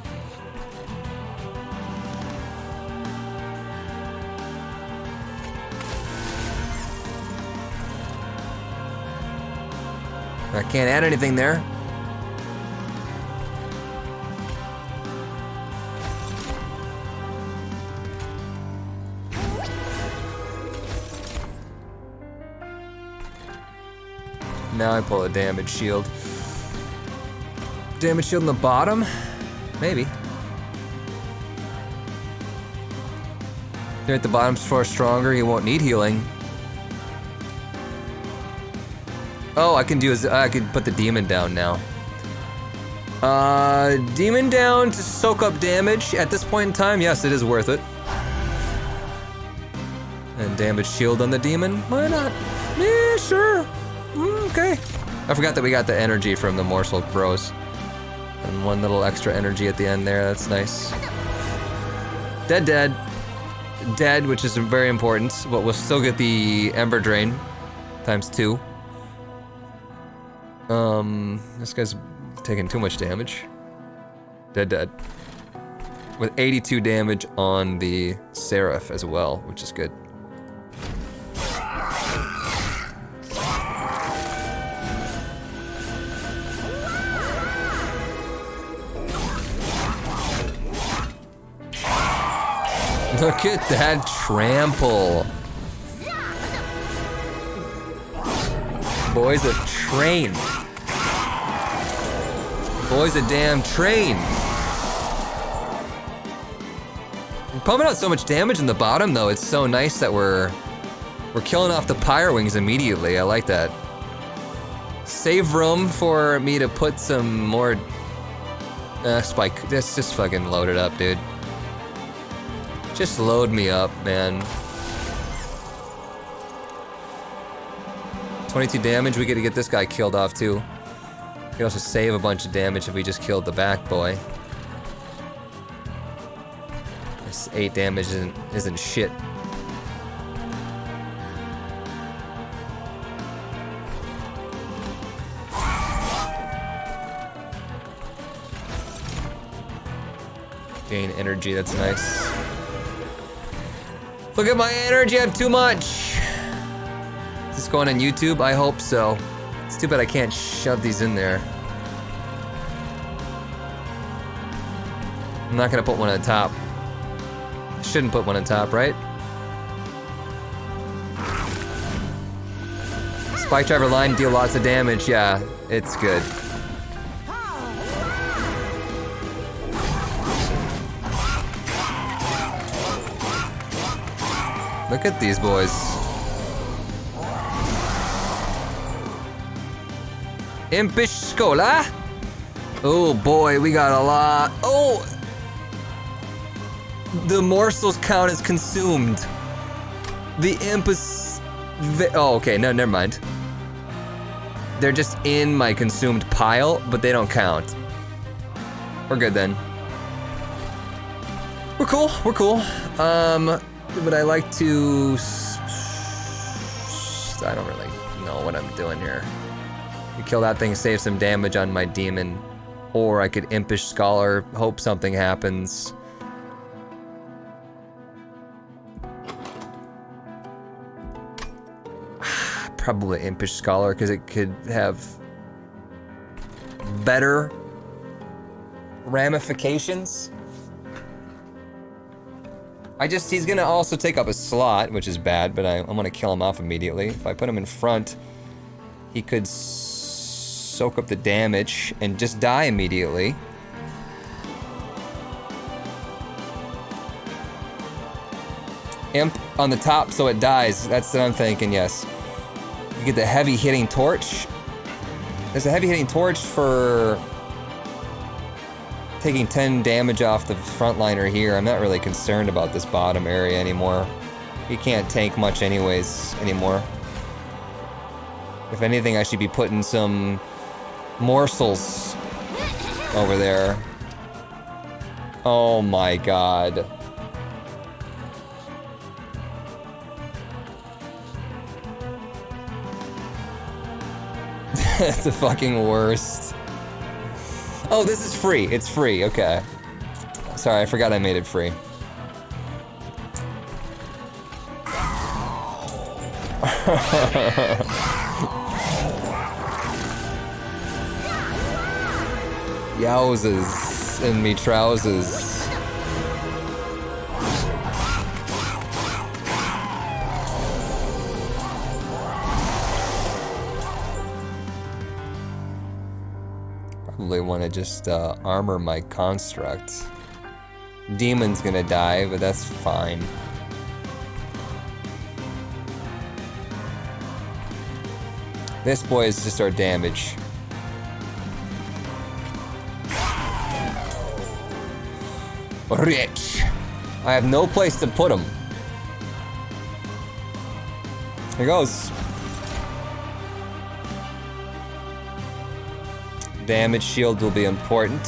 I can't add anything there. Now I pull a damage shield. Damage shield in the bottom? Maybe. Here at the bottom's far stronger, he won't need healing. Oh, I could put the demon down now. Demon down to soak up damage at this point in time. Yes, it is worth it. And damage shield on the demon. Why not? Yeah, sure. Okay. I forgot that we got the energy from the morsel bros. And one little extra energy at the end there. That's nice. Dead, which is very important. But we'll still get the Ember Drain times 2. This guy's taking too much damage. Dead. With 82 damage on the Seraph as well, which is good. Look at that trample. Boy's a train. Boy's a damn train. We're pumping out so much damage in the bottom though. It's so nice that we're killing off the Pyre Wings immediately. I like that. Save room for me to put some more spike. Just fucking load it up, dude. Just load me up, man. 22 damage, we get to get this guy killed off too. We could also save a bunch of damage if we just killed the back boy. This 8 damage isn't shit. Gain energy, that's nice. Look at my energy, I have too much. Is this going on YouTube? I hope so. It's too bad I can't shove these in there. I'm not gonna put one on the top. Shouldn't put one on top, right? Spike driver line deal lots of damage. Yeah, it's good. Look at these boys. Impish Scola. Oh boy, we got a lot. Oh! The morsels count as consumed. The imp is... Oh, okay, no, never mind. They're just in my consumed pile, but they don't count. We're good then. We're cool, we're cool. Would I like to... I don't really know what I'm doing here. You kill that thing, save some damage on my demon. Or I could Impish Scholar, hope something happens. Probably Impish Scholar, because it could have better ramifications. He's gonna also take up a slot, which is bad, but I'm gonna kill him off immediately. If I put him in front, he could soak up the damage and just die immediately. Imp on the top so it dies. That's what I'm thinking, yes. You get the heavy hitting torch. There's a heavy hitting torch for taking 10 damage off the frontliner here. I'm not really concerned about this bottom area anymore. He can't tank much anyways anymore. If anything, I should be putting some morsels over there. Oh my god. That's the fucking worst. Oh, this is free. It's free. Okay. Sorry, I forgot I made it free. Yowzes in me trousers. Probably want to just armor my construct. Demon's gonna die, but that's fine. This boy is just our damage. Rich. I have no place to put him. Here goes. Damage shield will be important.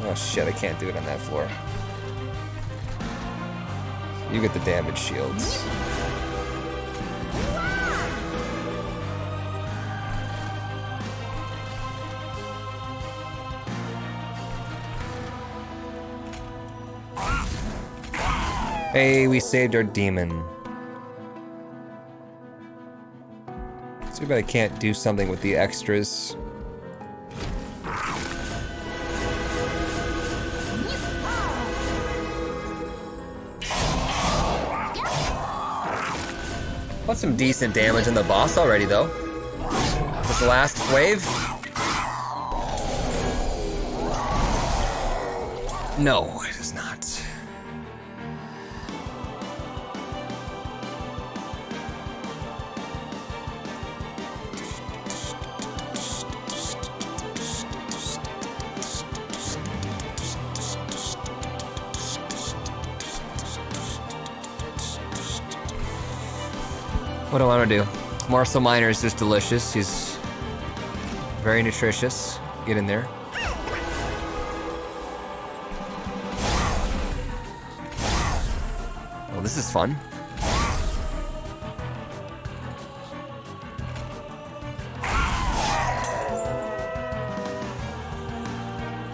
Oh shit, I can't do it on that floor. You get the damage shields. Hey, we saved our demon. Too bad I can't do something with the extras. Put some decent damage on the boss already, though. This last wave? No, it is not. What do I want to do? Morsel Miner is just delicious. He's very nutritious. Get in there. Oh, this is fun.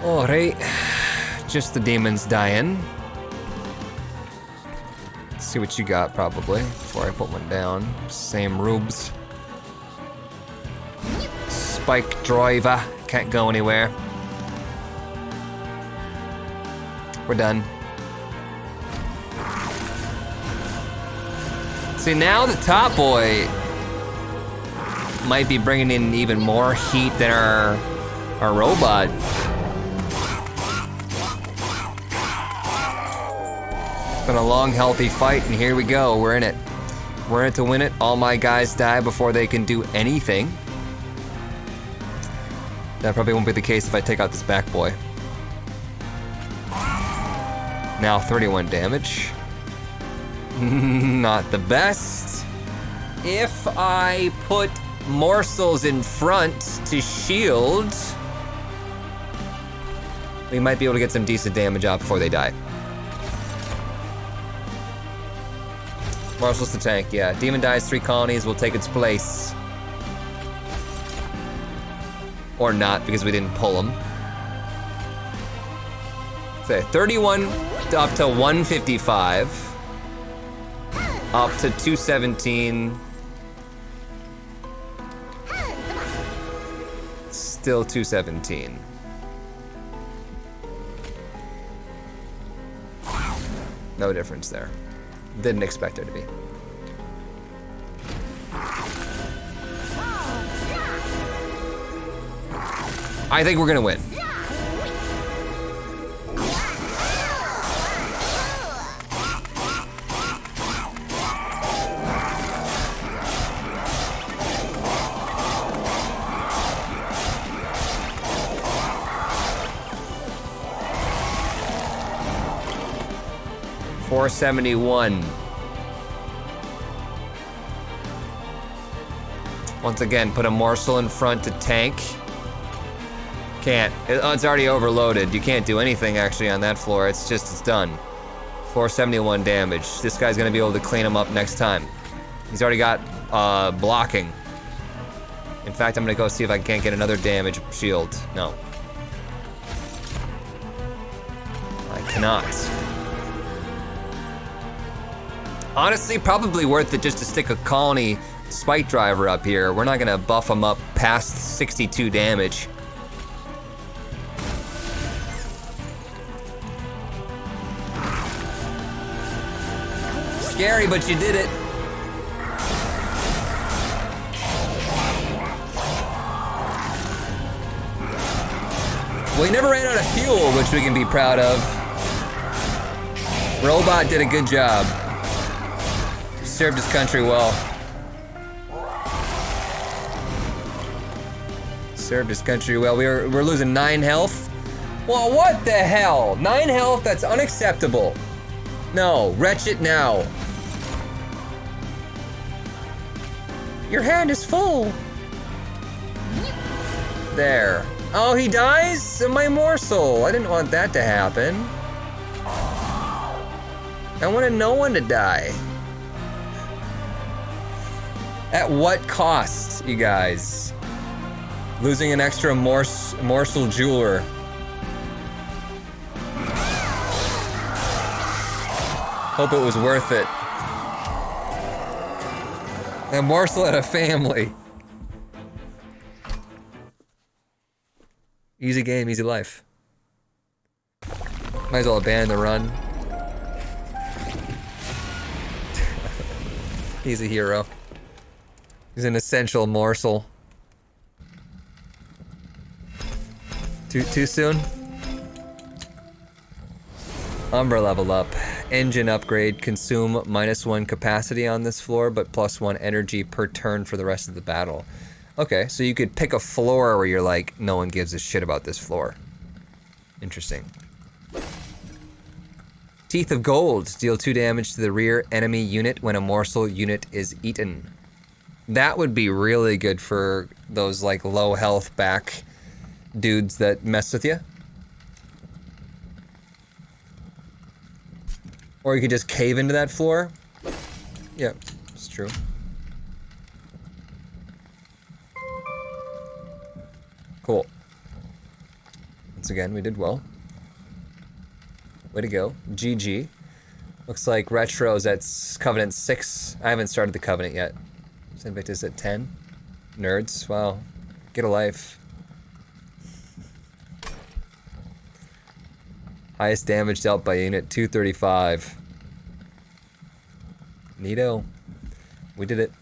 Alright. Just the demons dying. See what you got, probably, before I put one down. Same rubes. Spike driver. Can't go anywhere. We're done. See, now the top boy might be bringing in even more heat than our robot. It's been a long, healthy fight, and here we go. We're in it. We're in it to win it. All my guys die before they can do anything. That probably won't be the case if I take out this back boy. Now 31 damage. Not the best. If I put morsels in front to shield, we might be able to get some decent damage out before they die. Morsels to tank, yeah. Demon dies 3 colonies, will take its place. Or not, because we didn't pull them. So 31 up to 155. Up to 217. Still 217. No difference there. Didn't expect there to be. I think we're gonna win. $471. Once again, put a morsel in front to tank. Can't. It's already overloaded. You can't do anything actually on that floor. It's done. 471 damage. This guy's gonna be able to clean him up next time. He's already got blocking. In fact, I'm gonna go see if I can't get another damage shield. No. I cannot. Honestly, probably worth it just to stick a colony spike driver up here. We're not gonna buff him up past 62 damage. Scary, but you did it. Well, he never ran out of fuel, which we can be proud of. Robot did a good job. Served his country well. Served his country well. We're losing 9 health. Well, what the hell? 9 health? That's unacceptable. No, retch it now. Your hand is full. There. Oh, he dies? My morsel. I didn't want that to happen. I wanted no one to die. At what cost, you guys? Losing an extra morsel jeweler. Hope it was worth it. A morsel and a family. Easy game, easy life. Might as well abandon the run. He's a hero. He's an essential morsel. Too soon? Umbra level up. Engine upgrade. Consume -1 capacity on this floor, but +1 energy per turn for the rest of the battle. Okay, so you could pick a floor where you're like, no one gives a shit about this floor. Interesting. Teeth of Gold. Deal 2 damage to the rear enemy unit when a morsel unit is eaten. That would be really good for those like low health back dudes that mess with you. Or you could just cave into that floor. Yeah, it's true. Cool. Once again, we did well. Way to go. GG. Looks like Retro's at Covenant 6. I haven't started the Covenant yet. Invictus at 10. Nerds. Wow. Get a life. Highest damage dealt by unit, 235. Neato. We did it.